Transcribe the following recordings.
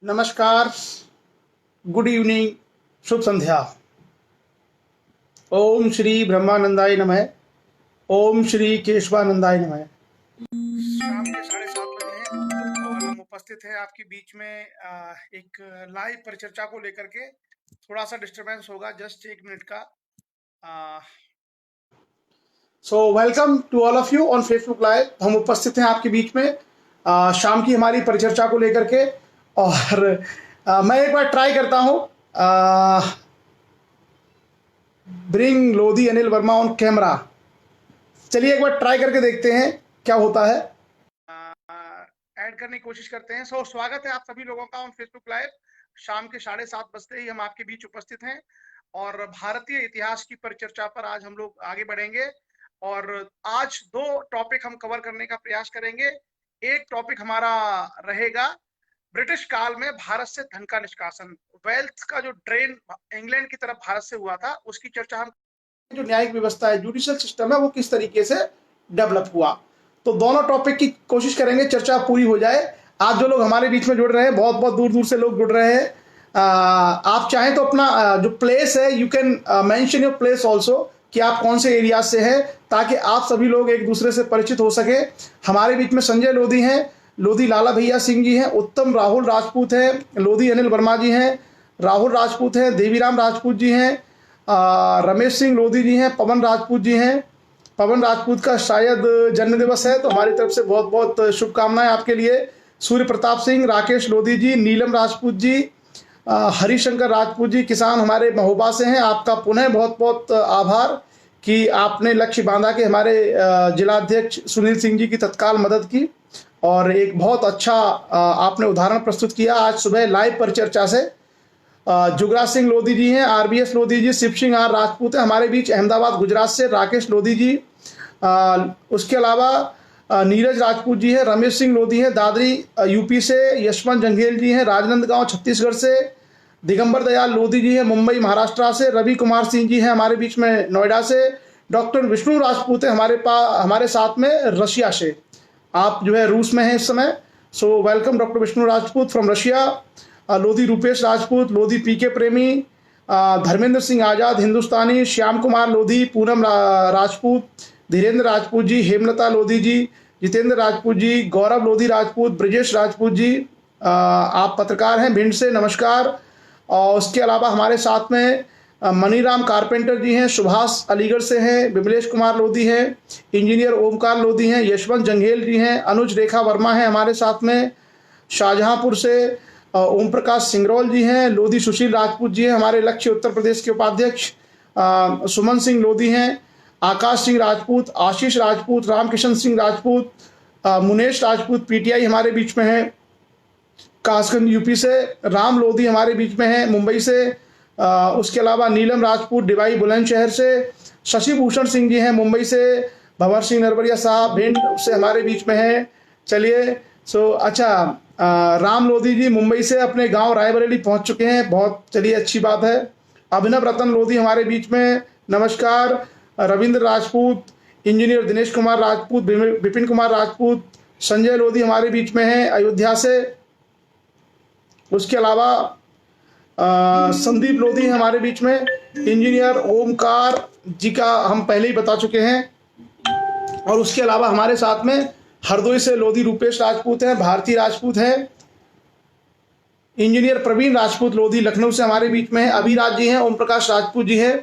नमस्कार, good evening, शुभ संध्या। ओम श्री ब्रह्मानंदाय नमः। ओम श्री केशवानंदाय नमः। शाम के 7:30 बजे हैं और हम उपस्थित हैं आपके बीच में एक लाइव परिचर्चा को लेकर के। थोड़ा सा डिस्टरबेंस होगा, जस्ट 1 मिनट का। So welcome to all of you on Facebook live. हम उपस्थित हैं आपके बीच में शाम की हमारी परिचर्चा को लेकर के। और मैं एक बार ट्राई करता हूँ bring Lodhi Anil Verma on camera. चलिए एक बार ट्राई करके देखते हैं क्या होता है। ऐड करने की कोशिश करते हैं। स्वागत है आप सभी लोगों का ऑन फेसबुक लाइव। शाम के 7:30 बजते ही हम आपके बीच उपस्थित हैं और भारतीय इतिहास की परिचर्चा पर आज हम लोग आगे बढ़ेंगे। और आज 2 टॉपिक हम कवर करने का प्रयास करेंगे। एक टॉपिक हमारा रहेगा ब्रिटिश काल में भारत से धन का निष्कासन, वेल्थ का जो ड्रेन इंग्लैंड की तरफ भारत से हुआ था, उसकी चर्चा हम, जो न्यायिक व्यवस्था है, जुडिशियल सिस्टम है, वो किस तरीके से डेवलप हुआ। तो दोनों टॉपिक की कोशिश करेंगे चर्चा पूरी हो जाए। आज जो लोग हमारे बीच में जुड़ रहे हैं, बहुत बहुत दूर दूर से लोग जुड़ रहे हैं। आप चाहें तो अपना जो प्लेस है, you can mention your place also, कि आप कौन से एरिया से हैं, ताकि आप सभी लोग एक दूसरे से परिचित हो सके। हमारे बीच में संजय लोधी हैं, लोधी लाला भैया सिंह जी हैं, उत्तम राहुल राजपूत हैं, लोधी अनिल वर्मा जी हैं, राहुल राजपूत हैं, देवीराम राजपूत जी हैं, रमेश सिंह लोधी जी हैं, पवन राजपूत जी हैं। पवन राजपूत का शायद जन्मदिवस है, तो हमारी तरफ से बहुत बहुत शुभकामनाएं आपके लिए। सूर्य प्रताप सिंह, राकेश लोधी जी, नीलम राजपूत जी, हरिशंकर राजपूत जी, किसान हमारे महोबा से हैं। आपका पुनः बहुत बहुत आभार कि आपने लक्ष्य बांधा के हमारे जिलाध्यक्ष सुनील सिंह जी की तत्काल मदद की और एक बहुत अच्छा आपने उदाहरण प्रस्तुत किया आज सुबह लाइव परिचर्चा से। जुगराज सिंह लोधी जी हैं, आरबीएस लोधी जी, शिव सिंह आर राजपूत है हमारे बीच अहमदाबाद गुजरात से, राकेश लोधी जी, उसके अलावा नीरज राजपूत जी हैं, रमेश सिंह लोधी हैं दादरी यूपी से, यशवंत जंघेल जी हैं राजनांदगांव छत्तीसगढ़ से, दिगंबर दयाल लोधी जी हैं मुंबई महाराष्ट्र से, रवि कुमार सिंह जी हैं हमारे बीच में नोएडा से, डॉक्टर विष्णु राजपूत है हमारे साथ में रशिया से। आप जो है रूस में हैं इस समय। So welcome doctor Vishnu Rajput from Russia. Lodhi Rupesh Rajput, Lodhi PK Premi, Dharmendra Singh आजाद हिंदुस्तानी, श्याम कुमार लोधी, पूनम राजपूत, धीरेन्द्र राजपूत जी, हेमलता लोधी जी, जितेंद्र राजपूत जी, गौरव लोधी राजपूत, ब्रजेश राजपूत जी, आप पत्रकार हैं भिंड से, नमस्कार। और उसके अलावा हमारे साथ में मनीराम कारपेंटर जी हैं, सुभाष अलीगढ़ से हैं, विमलेश कुमार लोधी हैं, इंजीनियर ओमकार लोधी हैं, यशवंत जंघेल जी हैं, अनुज रेखा वर्मा हैं हमारे साथ में, शाहजहांपुर से ओम प्रकाश सिंगरौल जी हैं, लोधी सुशील राजपूत जी हैं हमारे लक्ष्य उत्तर प्रदेश के उपाध्यक्ष, सुमन सिंह लोधी हैं, आकाश सिंह राजपूत, आशीष राजपूत, रामकिशन सिंह राजपूत, मुनेश राजपूत पीटीआई हमारे बीच में है कासगंज यूपी से, राम लोधी हमारे बीच में है मुंबई से, उसके अलावा नीलम राजपूत डिवाई बुलंदशहर से, शशि भूषण सिंह जी हैं मुंबई से, भंवर सिंह नरवरिया साहब भिंड से हमारे बीच में हैं। चलिए अच्छा, राम लोधी जी मुंबई से अपने गांव रायबरेली पहुंच चुके हैं, बहुत चलिए अच्छी बात है। अभिनव रतन लोधी हमारे बीच में, नमस्कार। रविंद्र राजपूत, इंजीनियर दिनेश कुमार राजपूत, विपिन कुमार राजपूत, संजय लोधी हमारे बीच में हैं अयोध्या से। उसके अलावा संदीप लोधी हमारे बीच में, इंजीनियर ओमकार जी का हम पहले ही बता चुके हैं। और उसके अलावा हमारे साथ में हरदोई से लोधी रूपेश राजपूत हैं, भारती राजपूत हैं, इंजीनियर प्रवीण राजपूत लोधी लखनऊ से हमारे बीच में है, अभिराज जी हैं, ओम प्रकाश राजपूत जी हैं,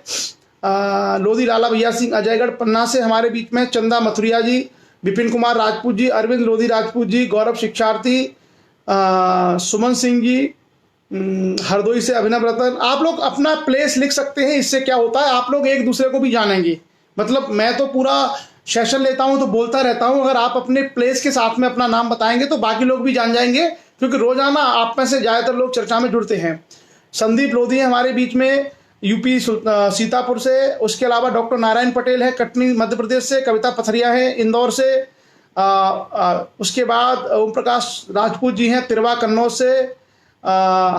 लोधी लाला भैया सिंह अजयगढ़ पन्ना से हमारे बीच में, चंदा मथुरिया जी, विपिन कुमार राजपूत जी, अरविंद लोधी राजपूत जी, गौरव शिक्षार्थी, सुमन सिंह जी, हरदोई से अभिनव रतन। आप लोग अपना प्लेस लिख सकते हैं, इससे क्या होता है आप लोग एक दूसरे को भी जानेंगे। मतलब मैं तो पूरा सेशन लेता हूं तो बोलता रहता हूं, अगर आप अपने प्लेस के साथ में अपना नाम बताएंगे तो बाकी लोग भी जान जाएंगे, क्योंकि रोजाना आप में से ज्यादातर लोग चर्चा में जुड़ते हैं। संदीप लोधी है हमारे बीच में यूपी सीतापुर से, उसके अलावा डॉक्टर नारायण पटेल है कटनी मध्य प्रदेश से, कविता पथरिया है इंदौर से, उसके बाद ओम प्रकाश राजपूत जी हैं तिरवा कन्नौज से,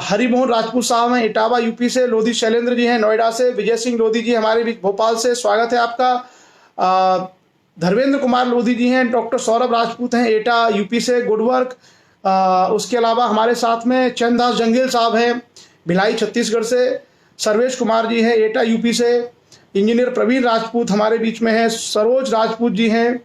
हरिमोहन राजपूत साहब हैं इटावा यूपी से, लोधी शैलेंद्र जी हैं नोएडा से, विजय सिंह लोधी जी हमारे बीच भोपाल से, स्वागत है आपका। धर्मेंद्र कुमार लोधी जी हैं, डॉक्टर सौरभ राजपूत हैं एटा यूपी से, गुड वर्क। उसके अलावा हमारे साथ में चंददास जंगेल साहब हैं भिलाई छत्तीसगढ़ से, सर्वेश कुमार जी हैं एटा यूपी से, इंजीनियर प्रवीण राजपूत हमारे बीच में हैं, सरोज राजपूत जी हैं,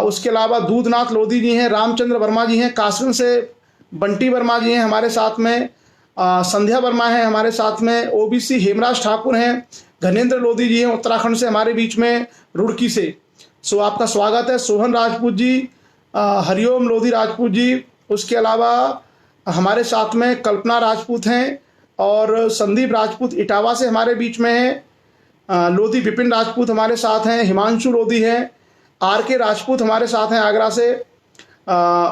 उसके अलावा दूधनाथ लोधी जी हैं, रामचंद्र वर्मा जी हैं कासगंज से, बंटी वर्मा जी हैं हमारे साथ में, संध्या वर्मा है हमारे साथ में, ओबीसी हेमराज ठाकुर हैं, घनेंद्र लोधी जी हैं उत्तराखंड से हमारे बीच में रुड़की से। सो आपका स्वागत है। सोहन राजपूत जी, हरिओम लोधी राजपूत जी, उसके अलावा हमारे साथ में कल्पना राजपूत हैं और संदीप राजपूत इटावा से हमारे बीच में हैं, लोधी विपिन राजपूत हमारे साथ हैं, हिमांशु लोधी हैं, आर के राजपूत हमारे साथ हैं आगरा से।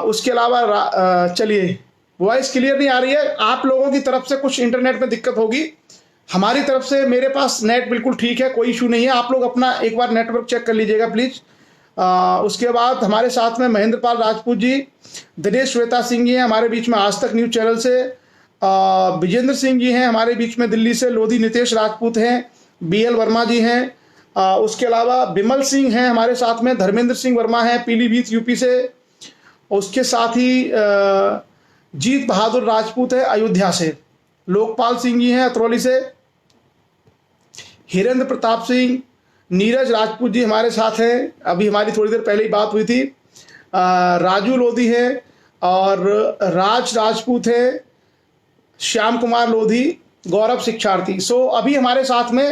उसके अलावा चलिए, वॉइस क्लियर नहीं आ रही है, आप लोगों की तरफ से कुछ इंटरनेट में दिक्कत होगी, हमारी तरफ से मेरे पास नेट बिल्कुल ठीक है, कोई इशू नहीं है। आप लोग अपना एक बार नेटवर्क चेक कर लीजिएगा प्लीज़। उसके बाद हमारे साथ में महेंद्र पाल राजपूत जी, दिनेश श्वेता सिंह जी हैं हमारे बीच में आज तक न्यूज़ चैनल से, विजेंद्र सिंह जी हैं हमारे बीच में दिल्ली से, लोधी नितेश राजपूत हैं, BL वर्मा जी हैं, उसके अलावा विमल सिंह हैं हमारे साथ में, धर्मेंद्र सिंह वर्मा हैं पीलीभीत यूपी से, उसके साथ ही जीत बहादुर राजपूत है अयोध्या से, लोकपाल सिंह जी हैं अतरौली से, हिरेंद्र प्रताप सिंह, नीरज राजपूत जी हमारे साथ हैं, अभी हमारी थोड़ी देर पहले ही बात हुई थी, राजू लोधी है और राज राजपूत है, श्याम कुमार लोधी, गौरव शिक्षार्थी। सो अभी हमारे साथ में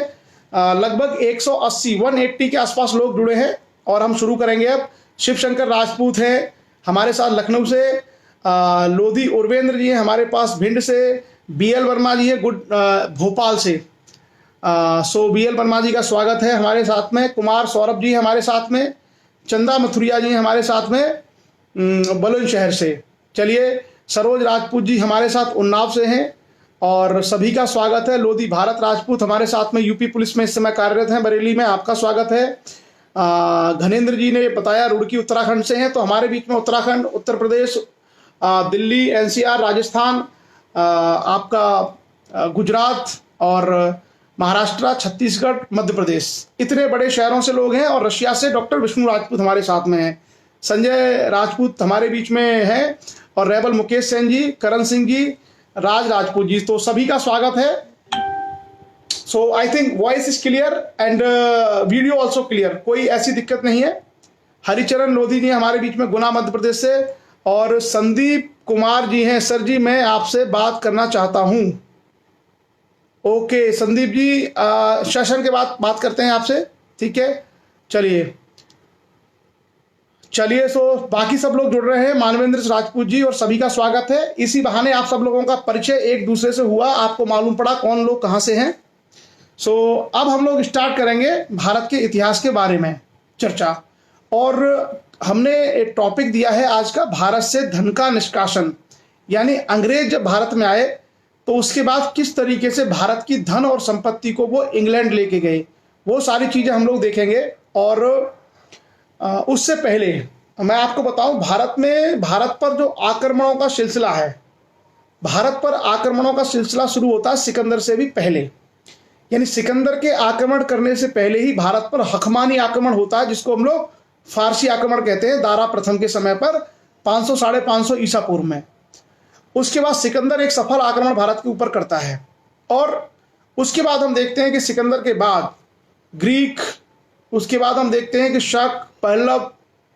लगभग 180 के आसपास लोग जुड़े हैं और हम शुरू करेंगे अब। शिव शंकर राजपूत हैं हमारे साथ लखनऊ से, लोधी उर्वेंद्र जी हैं हमारे पास भिंड से, BL वर्मा जी हैं भोपाल से। सो BL वर्मा जी का स्वागत है हमारे साथ में, कुमार सौरभ जी हमारे साथ में, चंदा मथुरिया जी हमारे साथ में बुलंदशहर से। चलिए, सरोज राजपूत जी हमारे साथ उन्नाव से हैं और सभी का स्वागत है। लोधी भारत राजपूत हमारे साथ में यूपी पुलिस में इस समय कार्यरत हैं बरेली में, आपका स्वागत है। घनेंद्र जी ने बताया रुड़की उत्तराखंड से हैं, तो हमारे बीच में उत्तराखंड, उत्तर प्रदेश, दिल्ली, NCR, राजस्थान, आपका गुजरात और महाराष्ट्र, छत्तीसगढ़, मध्य प्रदेश, इतने बड़े शहरों से लोग हैं। और रशिया से डॉक्टर विष्णु राजपूत हमारे साथ में हैं, संजय राजपूत हमारे बीच में हैं और रेबल मुकेश सेन जी, करण सिंह जी, राज राजपूत जी, तो सभी का स्वागत है। So I think voice is clear and video also clear, कोई ऐसी दिक्कत नहीं है। हरिचरण लोधी जी हमारे बीच में गुना मध्य प्रदेश से, और संदीप कुमार जी हैं, सर जी मैं आपसे बात करना चाहता हूं। ओके संदीप जी, सेशन के बाद बात करते हैं आपसे, ठीक है। चलिए सो बाकी सब लोग जुड़ रहे हैं, मानवेंद्र राजपूत जी, और सभी का स्वागत है। इसी बहाने आप सब लोगों का परिचय एक दूसरे से हुआ, आपको मालूम पड़ा कौन लोग कहाँ से हैं। सो अब हम लोग स्टार्ट करेंगे भारत के इतिहास के बारे में चर्चा, और हमने एक टॉपिक दिया है आज का, भारत से धन का निष्कासन, यानी अंग्रेज जब भारत में आए तो उसके बाद किस तरीके से भारत की धन और संपत्ति को वो इंग्लैंड लेके गए, वो सारी चीज़ें हम लोग देखेंगे। और उससे पहले मैं आपको बताऊं, भारत पर जो आक्रमणों का सिलसिला है, भारत पर आक्रमणों का सिलसिला शुरू होता है सिकंदर से भी पहले, यानी सिकंदर के आक्रमण करने से पहले ही भारत पर हकमानी आक्रमण होता है, जिसको हम लोग फारसी आक्रमण कहते हैं, दारा प्रथम के समय पर 500 साढ़े 500 ईसा पूर्व में। उसके बाद सिकंदर एक सफल आक्रमण भारत के ऊपर करता है, और उसके बाद हम देखते हैं कि सिकंदर के बाद ग्रीक, उसके बाद हम देखते हैं कि शक, पहलव,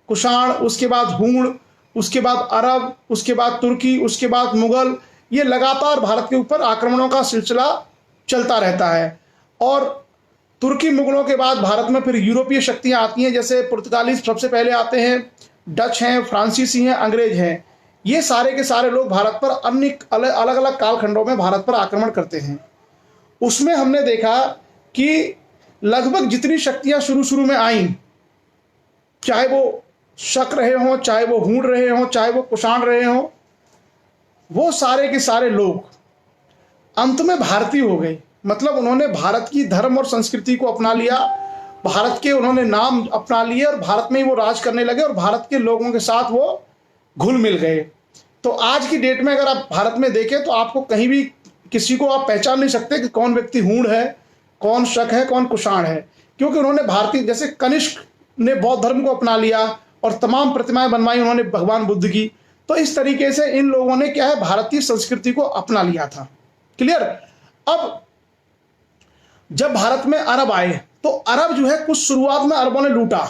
कुषाण, उसके बाद हूण, उसके बाद अरब, उसके बाद तुर्की, उसके बाद मुगल, ये लगातार भारत के ऊपर आक्रमणों का सिलसिला चलता रहता है। और तुर्की मुगलों के बाद भारत में फिर यूरोपीय शक्तियाँ आती हैं, जैसे पुर्तगाली सबसे पहले आते हैं, डच हैं, फ्रांसीसी हैं, अंग्रेज हैं, ये सारे के सारे लोग भारत पर अन्य अलग अलग कालखंडों में भारत पर आक्रमण करते हैं। उसमें हमने देखा कि लगभग जितनी शक्तियां शुरू में आईं, चाहे वो शक रहे हों, चाहे वो हूण रहे हों, चाहे वो कुषाण रहे हों, वो सारे के सारे लोग अंत में भारतीय हो गए। मतलब उन्होंने भारत की धर्म और संस्कृति को अपना लिया, भारत के उन्होंने नाम अपना लिए और भारत में ही वो राज करने लगे और भारत के लोगों के साथ वो घुल मिल गए। तो आज की डेट में अगर आप भारत में देखें तो आपको कहीं भी किसी को आप पहचान नहीं सकते कि कौन व्यक्ति हूण है, कौन शक है, कौन कुषाण है, क्योंकि उन्होंने भारतीय, जैसे कनिष्क ने बौद्ध धर्म को अपना लिया और तमाम प्रतिमाएं बनवाई उन्होंने भगवान बुद्ध की, तो इस तरीके से इन लोगों ने क्या है, भारतीय संस्कृति को अपना लिया था। क्लियर। अब जब भारत में अरब आए तो अरब जो है कुछ शुरुआत में अरबों ने लूटा,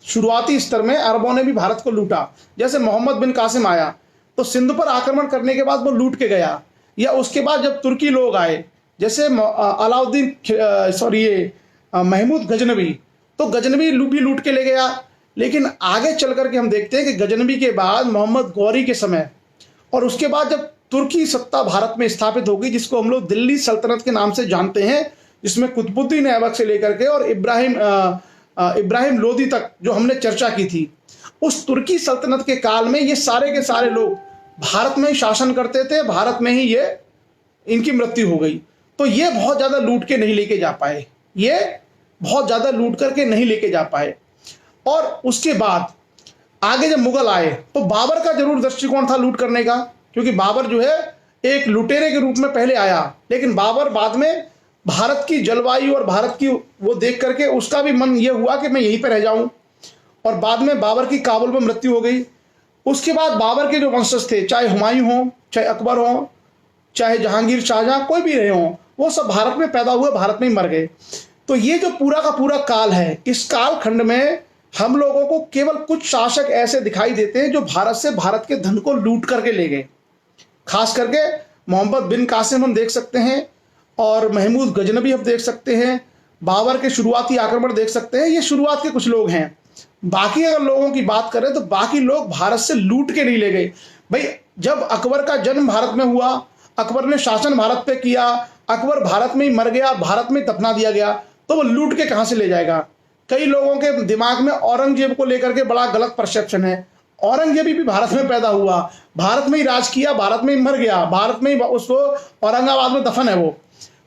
शुरुआती स्तर में अरबों ने भी भारत को लूटा। जैसे मोहम्मद बिन कासिम आया तो सिंध पर आक्रमण करने के बाद वो लूट के गया, या उसके बाद जब तुर्की लोग आए जैसे अलाउद्दीन महमूद गजनवी, तो गजनवी भी लूट के ले गया। लेकिन आगे चल करके हम देखते हैं कि गजनवी के बाद मोहम्मद गौरी के समय और उसके बाद जब तुर्की सत्ता भारत में स्थापित हो गई, जिसको हम लोग दिल्ली सल्तनत के नाम से जानते हैं, जिसमें कुतुबुद्दीन ऐबक से लेकर के और इब्राहिम लोदी तक जो हमने चर्चा की थी, उस तुर्की सल्तनत के काल में ये सारे के सारे लोग भारत में ही शासन करते थे, भारत में ही ये इनकी मृत्यु हो गई। तो ये बहुत ज़्यादा लूट के नहीं लेके जा पाए, ये बहुत ज़्यादा लूट करके नहीं लेके जा पाए। और उसके बाद आगे जब मुगल आए तो बाबर का जरूर दृष्टिकोण था लूट करने का, क्योंकि बाबर जो है एक लुटेरे के रूप में पहले आया, लेकिन बाबर बाद में भारत की जलवायु और भारत की वो देख करके उसका भी मन ये हुआ कि मैं यहीं पर रह जाऊं, और बाद में बाबर की काबुल में मृत्यु हो गई। उसके बाद बाबर के जो वंशज थे, चाहे हुमायूं हो, चाहे अकबर हो, चाहे जहांगीर, शाहजहां, कोई भी रहे हों, वो सब भारत में पैदा हुए, भारत में ही मर गए। तो ये जो पूरा का पूरा काल है, इस काल खंड में हम लोगों को केवल कुछ शासक ऐसे दिखाई देते हैं जो भारत से भारत के धन को लूट करके ले गए। खास करके मोहम्मद बिन कासिम हम देख सकते हैं, और महमूद गजनवी हम देख सकते हैं, बाबर के शुरुआती आक्रमण देख सकते हैं। ये शुरुआत के कुछ लोग हैं। बाकी अगर लोगों की बात करें तो बाकी लोग भारत से लूट के नहीं ले गए। भाई जब अकबर का जन्म भारत में हुआ, अकबर ने शासन भारत पे किया, अकबर भारत में ही मर गया, भारत में दफना दिया गया, तो वो लूट के कहां से ले जाएगा। कई लोगों के दिमाग में औरंगजेब को लेकर के बड़ा गलत परसेप्शन है। औरंगजेब भी भारत में पैदा हुआ, भारत में ही राज किया, भारत में ही मर गया, भारत में ही उसको औरंगाबाद में दफन है वो।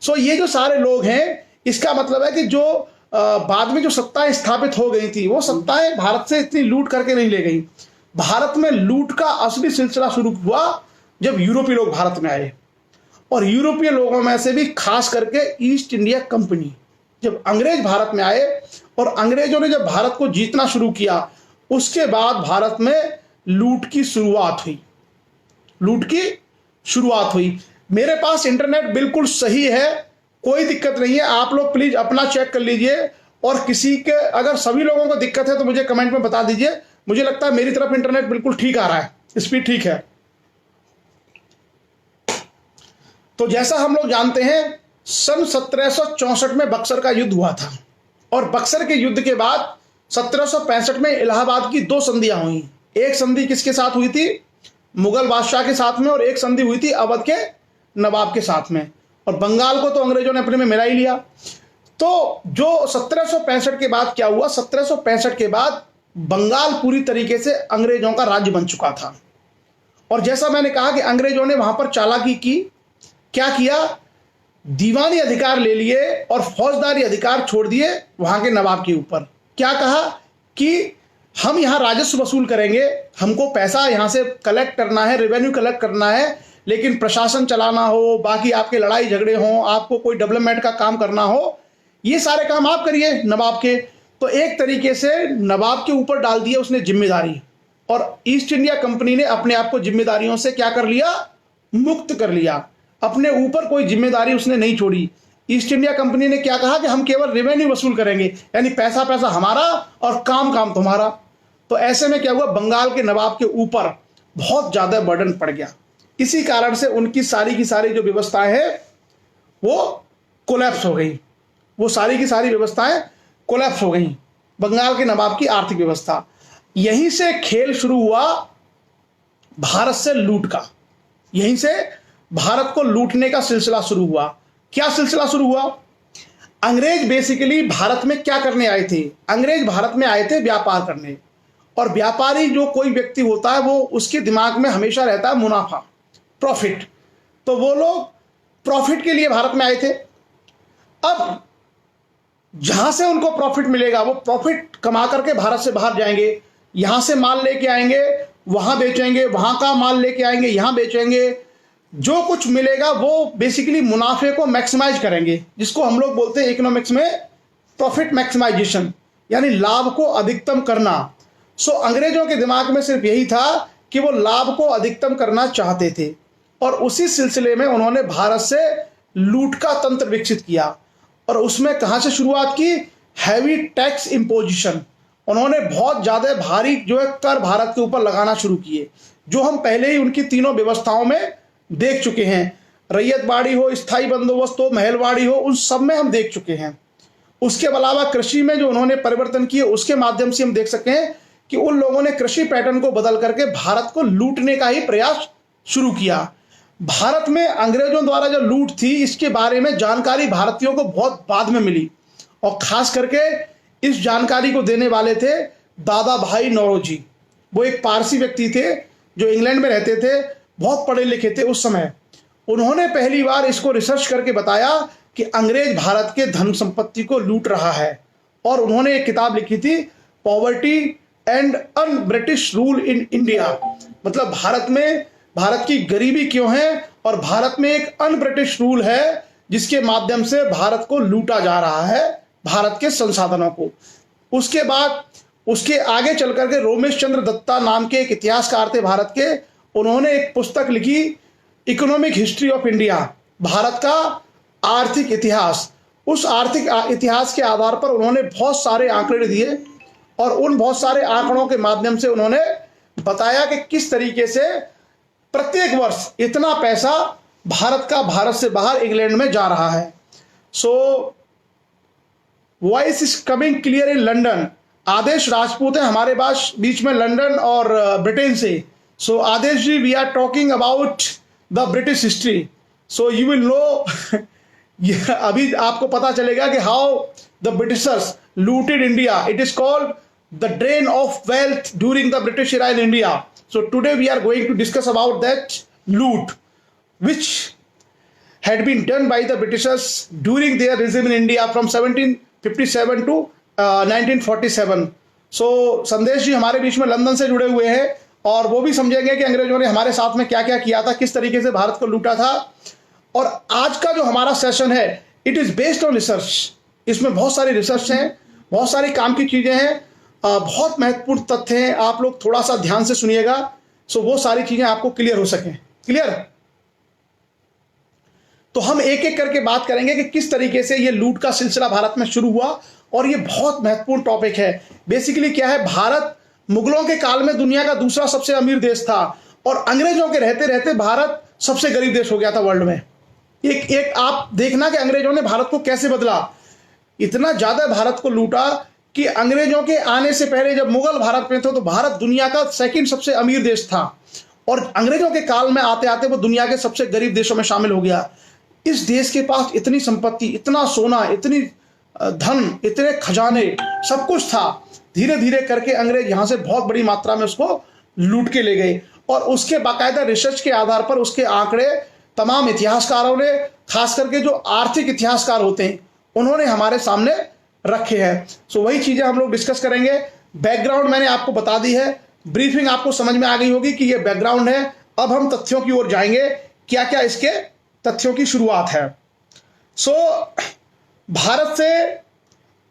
सो ये जो सारे लोग हैं, इसका मतलब है कि जो बाद में जो सत्ताएं स्थापित हो गई थी, वो सत्ताएं भारत से इतनी लूट करके नहीं ले गई। भारत में लूट का असली सिलसिला शुरू हुआ जब यूरोपीय लोग भारत में आए, और यूरोपीय लोगों में से भी खास करके ईस्ट इंडिया कंपनी, जब अंग्रेज भारत में आए और अंग्रेजों ने जब भारत को जीतना शुरू किया, उसके बाद भारत में लूट की शुरुआत हुई, लूट की शुरुआत हुई। मेरे पास इंटरनेट बिल्कुल सही है, कोई दिक्कत नहीं है। आप लोग प्लीज अपना चेक कर लीजिए, और किसी के अगर सभी लोगों को दिक्कत है तो मुझे कमेंट में बता दीजिए। मुझे लगता है मेरी तरफ इंटरनेट बिल्कुल ठीक आ रहा है, स्पीड ठीक है। तो जैसा हम लोग जानते हैं, सन 1764 में बक्सर का युद्ध हुआ था, और बक्सर के युद्ध के बाद 1765 में इलाहाबाद की दो संधियां हुई। एक संधि किसके साथ हुई थी? मुगल बादशाह के साथ में, और एक संधि हुई थी अवध के नवाब के साथ में, और बंगाल को तो अंग्रेजों ने अपने में मिला ही लिया। तो जो 1765 के बाद क्या हुआ, 1765 के बाद बंगाल पूरी तरीके से अंग्रेजों का राज्य बन चुका था। और जैसा मैंने कहा कि अंग्रेजों ने वहां पर चालाकी की, क्या किया, दीवानी अधिकार ले लिए और फौजदारी अधिकार छोड़ दिए वहां के नवाब के ऊपर। क्या कहा कि हम यहां राजस्व वसूल करेंगे, हमको पैसा यहां से कलेक्ट करना है, रेवेन्यू कलेक्ट करना है, लेकिन प्रशासन चलाना हो, बाकी आपके लड़ाई झगड़े हो, आपको कोई डेवलपमेंट का काम करना हो, ये सारे काम आप करिए नवाब के। तो एक तरीके से नवाब के ऊपर डाल दिया उसने जिम्मेदारी, और ईस्ट इंडिया कंपनी ने अपने आप को जिम्मेदारियों से क्या कर लिया, मुक्त कर लिया। अपने ऊपर कोई जिम्मेदारी उसने नहीं छोड़ी। ईस्ट इंडिया कंपनी ने क्या कहा कि हम केवल रेवेन्यू वसूल करेंगे, यानी पैसा पैसा हमारा और काम काम तुम्हारा। तो ऐसे में क्या हुआ, बंगाल के नवाब के ऊपर बहुत ज्यादा बर्डन पड़ गया। इसी कारण से उनकी सारी की सारी जो व्यवस्थाएं हैं वो कोलैप्स हो गई, वो सारी की सारी व्यवस्थाएं कोलैप्स हो गई, बंगाल के नवाब की आर्थिक व्यवस्था। यहीं से खेल शुरू हुआ भारत से लूट का, यहीं से भारत को लूटने का सिलसिला शुरू हुआ। क्या सिलसिला शुरू हुआ? अंग्रेज बेसिकली भारत में क्या करने आए थे? अंग्रेज भारत में आए थे व्यापार करने, और व्यापारी जो कोई व्यक्ति होता है वो उसके दिमाग में हमेशा रहता है मुनाफा, प्रॉफिट। तो वो लोग प्रॉफिट के लिए भारत में आए थे। अब जहां से उनको प्रॉफिट मिलेगा वो प्रॉफिट कमा करके भारत से बाहर जाएंगे, यहां से माल लेके आएंगे, वहां बेचेंगे, वहां का माल लेके आएंगे, यहां बेचेंगे। जो कुछ मिलेगा वो बेसिकली मुनाफे को मैक्सिमाइज करेंगे, जिसको हम लोग बोलते हैं इकोनॉमिक्स में प्रॉफिट मैक्सिमाइजेशन, यानी लाभ को अधिकतम करना। सो अंग्रेजों के दिमाग में सिर्फ यही था कि वो लाभ को अधिकतम करना चाहते थे और उसी सिलसिले में उन्होंने भारत से लूट का तंत्र विकसित किया। और उसमें कहाँ से शुरुआत की? Heavy tax imposition. उन्होंने बहुत ज़्यादा भारी जो है कर भारत के ऊपर लगाना शुरू किए, जो हम पहले ही उनकी तीनों व्यवस्थाओं में देख चुके हैं। रैयतवाड़ी हो, स्थायी बंदोबस्त हो, महलवाड़ी हो, उन सब में हम देख चुके हैं। उसके अलावा कृषि में जो उन्होंने परिवर्तन किए उसके माध्यम से हम देख सकते हैं कि उन लोगों ने कृषि पैटर्न को बदल करके भारत को लूटने का ही प्रयास शुरू किया। भारत में अंग्रेजों द्वारा जो लूट थी इसके बारे में जानकारी भारतीयों को बहुत बाद में मिली और खास करके इस जानकारी को देने वाले थे दादा भाई नौरोजी। वो एक पारसी व्यक्ति थे जो इंग्लैंड में रहते थे, बहुत पढ़े लिखे थे उस समय। उन्होंने पहली बार इसको रिसर्च करके बताया कि अंग्रेज भारत के धन संपत्ति को लूट रहा है और उन्होंने एक किताब लिखी थी, poverty and un British rule in India. मतलब भारत की गरीबी क्यों है और भारत में एक अन ब्रिटिश रूल है जिसके माध्यम से भारत को लूटा जा रहा है, भारत के संसाधनों को। उसके बाद उसके आगे चल करके रोमेश चंद्र दत्ता नाम के एक इतिहासकार थे भारत के, उन्होंने एक पुस्तक लिखी, economic history of India, Bharat का आर्थिक इतिहास। उस आर्थिक इतिहास के आधार पर उन्होंने बहुत सारे आंकड़े दिए और उन बहुत सारे आंकड़ों के माध्यम से उन्होंने बताया कि किस तरीके से प्रत्येक वर्ष इतना पैसा भारत का भारत से बाहर इंग्लैंड में जा रहा है। So voice is coming clear in London. Aadesh Rajput है हमारे पास बीच में लंदन और ब्रिटेन से। So Aadesh ji, we are talking about the British history, so you will know. अभी आपको पता चलेगा कि how the Britishers looted India. It is called the drain of wealth during the British era in India. So today we are going to discuss about that loot which had been done by the Britishers during their regime in India from 1757 to 1947. So संदेश जी हमारे बीच में London से जुड़े हुए हैं और वो भी समझेंगे कि अंग्रेजों ने हमारे साथ में क्या क्या किया था, किस तरीके से भारत को लूटा था। और आज का जो हमारा सेशन है it is based on research. इसमें बहुत सारी रिसर्च हैं, बहुत सारी काम की चीजें हैं, बहुत महत्वपूर्ण तथ्य हैं। आप लोग थोड़ा सा ध्यान से सुनिएगा सो वो सारी चीजें आपको क्लियर हो सकें। क्लियर? तो हम एक एक करके बात करेंगे कि किस तरीके से ये लूट का सिलसिला भारत में शुरू हुआ और ये बहुत महत्वपूर्ण टॉपिक है। बेसिकली क्या है, भारत मुगलों के काल में दुनिया का दूसरा सबसे अमीर देश था और अंग्रेजों के रहते रहते भारत सबसे गरीब देश हो गया था वर्ल्ड में। एक आप देखना कि अंग्रेजों ने भारत को कैसे बदला। इतना ज्यादा भारत को लूटा कि अंग्रेजों के आने से पहले जब मुगल भारत में थे तो भारत दुनिया का सेकंड सबसे अमीर देश था और अंग्रेजों के काल में आते आते वो दुनिया के सबसे गरीब देशों में शामिल हो गया। इस देश के पास इतनी संपत्ति, इतना सोना, इतनी धन, इतने खजाने, सब कुछ था। धीरे धीरे करके अंग्रेज यहां से बहुत बड़ी मात्रा में उसको लूट के ले गए और उसके बाकायदा रिसर्च के आधार पर उसके आंकड़े तमाम इतिहासकारों ने, खास करके जो आर्थिक इतिहासकार होते हैं, उन्होंने हमारे सामने रखे हैं। सो वही चीजें हम लोग डिस्कस करेंगे। बैकग्राउंड मैंने आपको बता दी है, ब्रीफिंग आपको समझ में आ गई होगी कि ये बैकग्राउंड है। अब हम तथ्यों की ओर जाएंगे, क्या क्या इसके तथ्यों की शुरुआत है। सो भारत से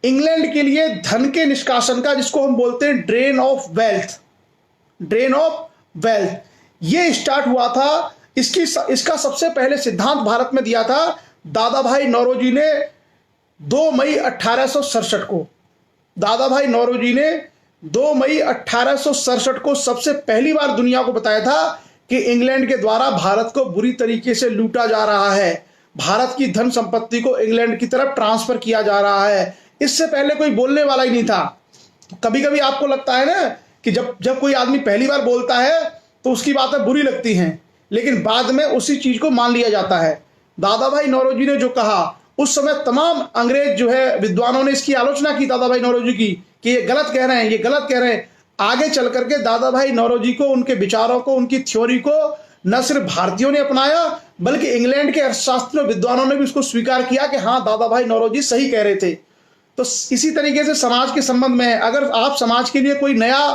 इंग्लैंड के लिए धन के निष्कासन का, जिसको हम बोलते हैं ड्रेन ऑफ वेल्थ, ये स्टार्ट हुआ था। इसका सबसे पहले सिद्धांत भारत में दिया था दादा भाई नौरोजी ने 2 मई 1867 को। दादा भाई नौरोजी ने 2 मई 1867 को सबसे पहली बार दुनिया को बताया था कि इंग्लैंड के द्वारा भारत को बुरी तरीके से लूटा जा रहा है, भारत की धन संपत्ति को इंग्लैंड की तरफ ट्रांसफर किया जा रहा है। इससे पहले कोई बोलने वाला ही नहीं था। कभी कभी आपको लगता है ना कि जब कोई आदमी पहली बार बोलता है तो उसकी बातें बुरी लगती हैं, लेकिन बाद में उसी चीज को मान लिया जाता है। दादा भाई नौरोजी ने जो कहा, उस समय तमाम अंग्रेज जो है विद्वानों ने इसकी आलोचना की दादा भाई नौरोजी की कि ये गलत कह रहे हैं, ये गलत कह रहे हैं। आगे चल करके दादा भाई नौरोजी को, उनके विचारों को, उनकी थ्योरी को न सिर्फ भारतीयों ने अपनाया बल्कि इंग्लैंड के अर्थशास्त्री विद्वानों ने भी उसको स्वीकार किया कि हाँ, दादा भाई नौरोजी सही कह रहे थे। तो इसी तरीके से समाज के संबंध में, अगर आप समाज के लिए कोई नया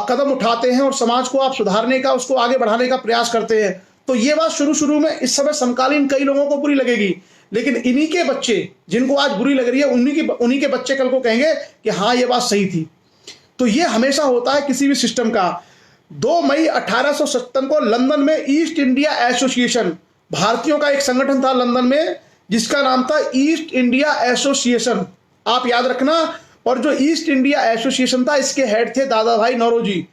कदम उठाते हैं और समाज को आप सुधारने का, उसको आगे बढ़ाने का प्रयास करते हैं, तो ये बात शुरू में इस समय समकालीन कई लोगों को बुरी लगेगी, लेकिन इन्हीं के बच्चे जिनको आज बुरी लग रही है, उन्हीं के बच्चे कल को कहेंगे कि हाँ, ये बात सही थी। तो ये हमेशा होता है किसी भी सिस्टम का। 2 मई 1857 को लंदन में ईस्ट इंडिया एसोसिएशन, भारतीयों का एक संगठन था लंदन में जिसका नाम था ईस्ट इंडिया एसोसिएशन, आप याद रखना। और जो ईस्ट इंडिया एसोसिएशन था इसके हेड थे दादा भाई नौरोजी।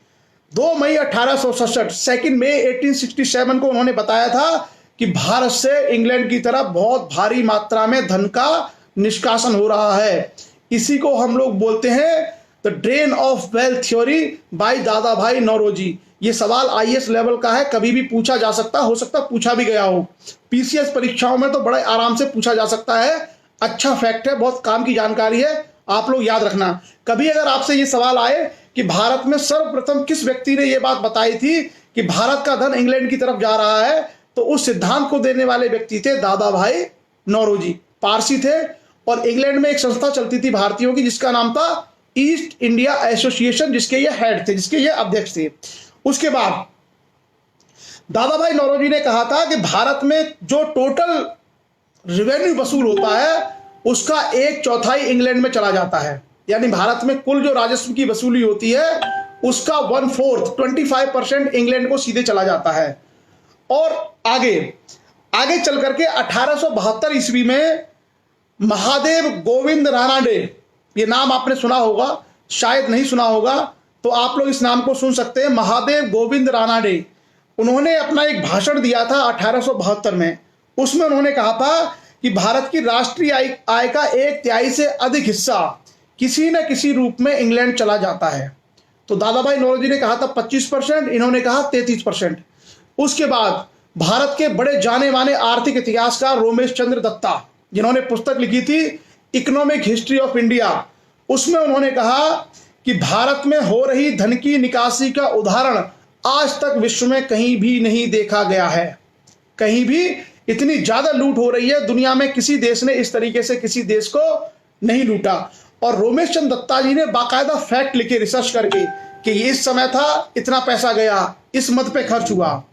2 मई 1867, 2 मई 1867 को उन्होंने बताया था कि भारत से इंग्लैंड की तरफ बहुत भारी मात्रा में धन का निष्कासन हो रहा है। इसी को हम लोग बोलते हैं the drain of wealth theory by दादा भाई नौरोजी। ये सवाल आईएएस लेवल का है, कभी भी पूछा जा सकता, हो सकता पूछा भी गया हो। पीसीएस परीक्षाओं में तो बड़े आराम से पूछा जा सकता है। अच्छा फैक्ट है, बहुत काम की जानकारी है, आप लोग याद रखना। कभी अगर आपसे ये सवाल आए कि भारत में सर्वप्रथम किस व्यक्ति ने ये बात बताई थी कि भारत का धन इंग्लैंड की तरफ जा रहा है, तो उस सिद्धांत को देने वाले व्यक्ति थे दादा भाई नौरोजी। पारसी थे और इंग्लैंड में एक संस्था चलती थी भारतीयों की जिसका नाम था ईस्ट इंडिया एसोसिएशन, जिसके ये हेड थे, जिसके ये अध्यक्ष थे। उसके बाद दादा भाई नौरोजी ने कहा था कि भारत में जो टोटल रेवेन्यू वसूल होता है उसका 1/4 इंग्लैंड में चला जाता है। यानी भारत में कुल जो राजस्व की वसूली होती है उसका 1/4 25% इंग्लैंड को सीधे चला जाता है। और आगे चल करके 1872 ईस्वी में महादेव गोविंद रानाडे, ये नाम आपने सुना होगा, शायद नहीं सुना होगा तो आप लोग इस नाम को सुन सकते हैं, महादेव गोविंद रानाडे। उन्होंने अपना एक भाषण दिया था 1872 में। उसमें उन्होंने कहा था कि भारत की राष्ट्रीय आय का 1/3 से अधिक हिस्सा किसी न किसी रूप में इंग्लैंड चला जाता है। तो दादा भाई नौरोजी ने कहा था 25%, इन्होंने कहा 33%। उसके बाद भारत के बड़े जाने माने आर्थिक इतिहासकार रोमेश चंद्र दत्ता, जिन्होंने पुस्तक लिखी थी इकोनॉमिक हिस्ट्री ऑफ इंडिया, उसमें उन्होंने कहा कि भारत में हो रही धन की निकासी का उदाहरण आज तक विश्व में कहीं भी नहीं देखा गया है। कहीं भी इतनी ज्यादा लूट हो रही है, दुनिया में किसी देश ने इस तरीके से किसी देश को नहीं लूटा। और रोमेश चंद्र दत्ता जी ने बाकायदा फैक्ट लिखे रिसर्च करके कि ये इस समय था, इतना पैसा गया, इस मद पे खर्च हुआ।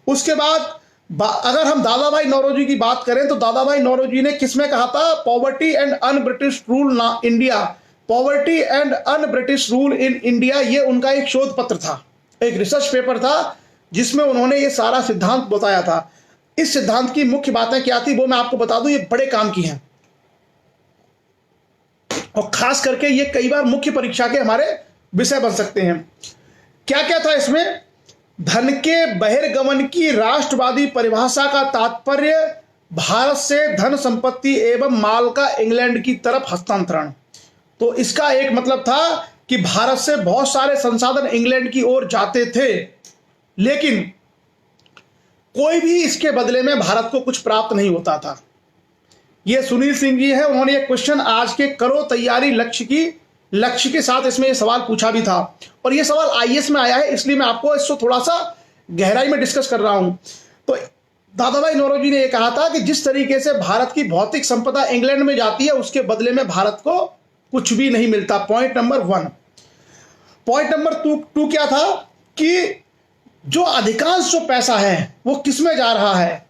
उसके बाद अगर हम दादा भाई नौरोजी की बात करें तो दादा भाई नौरोजी ने किसमें कहा था, poverty and un British rule India, poverty and un British rule in India, ये उनका एक शोध पत्र था, एक रिसर्च पेपर था जिसमें उन्होंने ये सारा सिद्धांत बताया था। इस सिद्धांत की मुख्य बातें क्या थी वो मैं आपको बता दूं, ये बड़े काम की हैं और खास करके ये कई बार मुख्य परीक्षा के हमारे विषय बन सकते हैं। क्या क्या था इसमें, धन के बहिर्गमन की राष्ट्रवादी परिभाषा का तात्पर्य भारत से धन संपत्ति एवं माल का इंग्लैंड की तरफ हस्तांतरण। तो इसका एक मतलब था कि भारत से बहुत सारे संसाधन इंग्लैंड की ओर जाते थे, लेकिन कोई भी इसके बदले में भारत को कुछ प्राप्त नहीं होता था। ये सुनील सिंह जी है, उन्होंने ये क्वेश्चन आज के करो तैयारी लक्ष्य के साथ इसमें ये सवाल पूछा भी था और ये सवाल आईएएस में आया है, इसलिए मैं आपको इसको थोड़ा सा गहराई में डिस्कस कर रहा हूं। तो दादा भाई नौरोजी ने यह कहा था कि जिस तरीके से भारत की भौतिक संपदा इंग्लैंड में जाती है उसके बदले में भारत को कुछ भी नहीं मिलता। Point number 1। पॉइंट नंबर 2 क्या था कि जो अधिकांश जो पैसा है वो किसमें जा रहा है,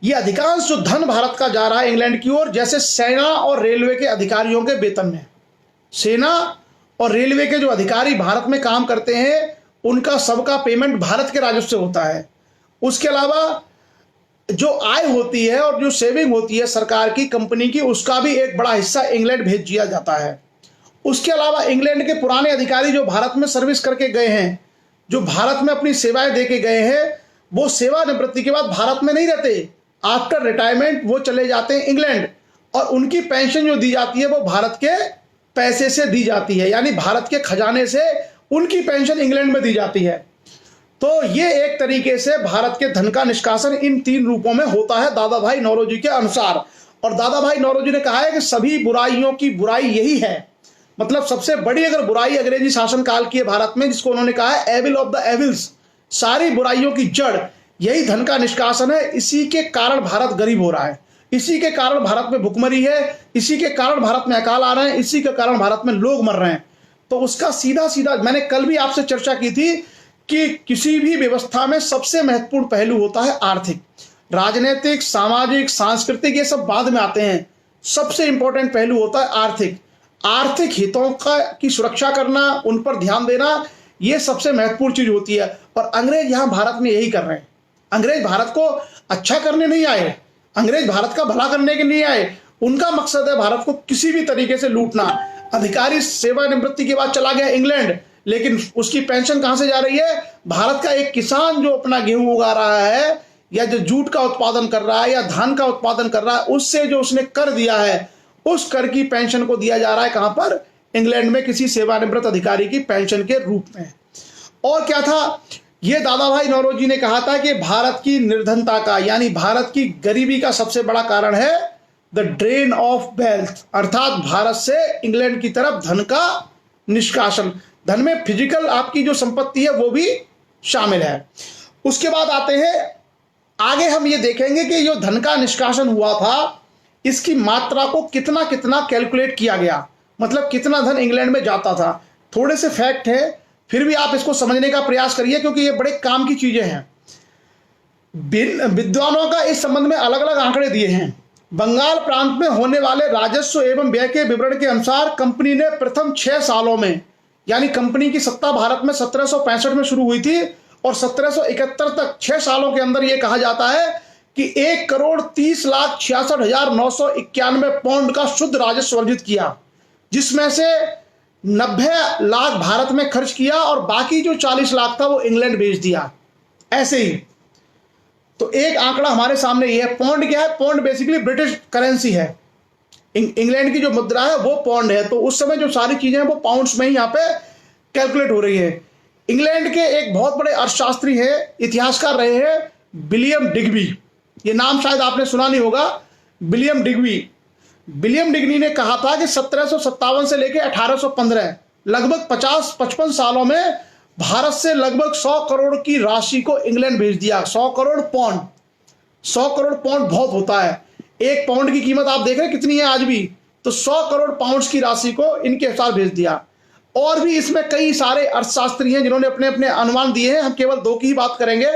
ये अधिकांश जो धन भारत का जा रहा है इंग्लैंड की ओर, जैसे सेना और रेलवे के अधिकारियों के वेतन में। सेना और रेलवे के जो अधिकारी भारत में काम करते हैं उनका सबका पेमेंट भारत के राजस्व से होता है। उसके अलावा जो आय होती है और जो सेविंग होती है सरकार की, कंपनी की, उसका भी एक बड़ा हिस्सा इंग्लैंड भेज दिया जाता है। उसके अलावा इंग्लैंड के पुराने अधिकारी जो भारत में सर्विस करके गए हैं, जो भारत में अपनी सेवाएं दे के गए हैं, वो सेवानिवृत्ति के बाद भारत में नहीं रहते, आफ्टर रिटायरमेंट वो चले जाते हैं इंग्लैंड और उनकी पेंशन जो दी जाती है वो भारत के पैसे से दी जाती है, यानी भारत के खजाने से उनकी पेंशन इंग्लैंड में दी जाती है। तो ये एक तरीके से भारत के धन का निष्कासन इन 3 रूपों में होता है दादा भाई नौरोजी के अनुसार। और दादा भाई नौरोजी ने कहा है कि सभी बुराइयों की बुराई यही है, मतलब सबसे बड़ी अगर बुराई अंग्रेजी शासनकाल की है भारत में, जिसको उन्होंने कहा है एविल ऑफ द एविल्स, सारी बुराइयों की जड़ यही धन का निष्कासन है। इसी के कारण भारत गरीब हो रहा है, इसी के कारण भारत में भुखमरी है, इसी के कारण भारत में अकाल आ रहे हैं, इसी के कारण भारत में लोग मर रहे हैं। तो उसका सीधा सीधा मैंने कल भी आपसे चर्चा की थी कि किसी भी व्यवस्था में सबसे महत्वपूर्ण पहलू होता है आर्थिक। राजनीतिक, सामाजिक, सांस्कृतिक ये सब बाद में आते हैं, सबसे इंपॉर्टेंट पहलू होता है आर्थिक। आर्थिक हितों की सुरक्षा करना, उन पर ध्यान देना, ये सबसे महत्वपूर्ण चीज होती है। और अंग्रेज यहां भारत में यही कर रहे हैं। अंग्रेज भारत को अच्छा करने नहीं आए, अंग्रेज भारत का भला करने के लिए आए। उनका मकसद है भारत को किसी भी तरीके से लूटना। अधिकारी सेवानिवृत्ति के बाद चला गया इंग्लैंड, लेकिन उसकी पेंशन कहां से जा रही है? भारत का एक किसान जो अपना गेहूं उगा रहा है, या जो जूट का उत्पादन कर रहा है, या धान का उत्पादन कर रहा है, उससे जो उसने कर दिया है, उस कर की पेंशन को दिया जा रहा है। कहां पर? इंग्लैंड में किसी सेवानिवृत्त अधिकारी की पेंशन के रूप में। और क्या था? ये दादा भाई नौरोजी ने कहा था कि भारत की निर्धनता का, यानी भारत की गरीबी का सबसे बड़ा कारण है द ड्रेन ऑफ वेल्थ, अर्थात भारत से इंग्लैंड की तरफ धन का निष्कासन। धन में फिजिकल आपकी जो संपत्ति है वो भी शामिल है। उसके बाद आते हैं आगे, हम ये देखेंगे कि जो धन का निष्कासन हुआ था, इसकी मात्रा को कितना कितना कैलकुलेट किया गया, मतलब कितना धन इंग्लैंड में जाता था। थोड़े से फैक्ट है, फिर भी आप इसको समझने का प्रयास करिए, क्योंकि ये बड़े काम की चीजें हैं। विद्वानों का इस संबंध में अलग अलग आंकड़े दिए हैं। बंगाल प्रांत में होने वाले राजस्व एवं व्यय के विवरण के अनुसार कंपनी ने प्रथम 6 सालों में, यानी कंपनी की सत्ता भारत में 1765 में शुरू हुई थी और 1771 तक 6 सालों के अंदर यह कहा जाता है कि 1,30,66,991 पाउंड का शुद्ध राजस्व अर्जित किया, जिसमें से 90 लाख भारत में खर्च किया और बाकी जो 40 लाख था वो इंग्लैंड भेज दिया। ऐसे ही तो एक आंकड़ा हमारे सामने ये है। पौंड क्या है? पौंड बेसिकली ब्रिटिश करेंसी है। इंग्लैंड की जो मुद्रा है वो पौंड है। तो उस समय जो सारी चीजें हैं वो पाउंड्स में ही यहाँ पे कैलकुलेट हो रही है। इंग्लैंड के एक बहुत बड़े अर्थशास्त्री है, इतिहासकार रहे हैं, विलियम डिग्बी। ये नाम शायद आपने सुना नहीं होगा, विलियम डिग्बी। विलियम डिग्बी ने कहा था कि 1757 से लेकर 1815 लगभग 50-55 सालों में भारत से लगभग 100 करोड़ की राशि को इंग्लैंड भेज दिया। 100 करोड़ पाउंड, 100 करोड़ पाउंड बहुत होता है। एक पाउंड की कीमत आप देख रहे हैं कितनी है आज भी, तो 100 करोड़ पाउंड्स की राशि को इनके साथ भेज दिया। और भी इसमें कई सारे अर्थशास्त्री हैं जिन्होंने अपने अपने अनुमान दिए हैं। हम केवल 2 की ही बात करेंगे,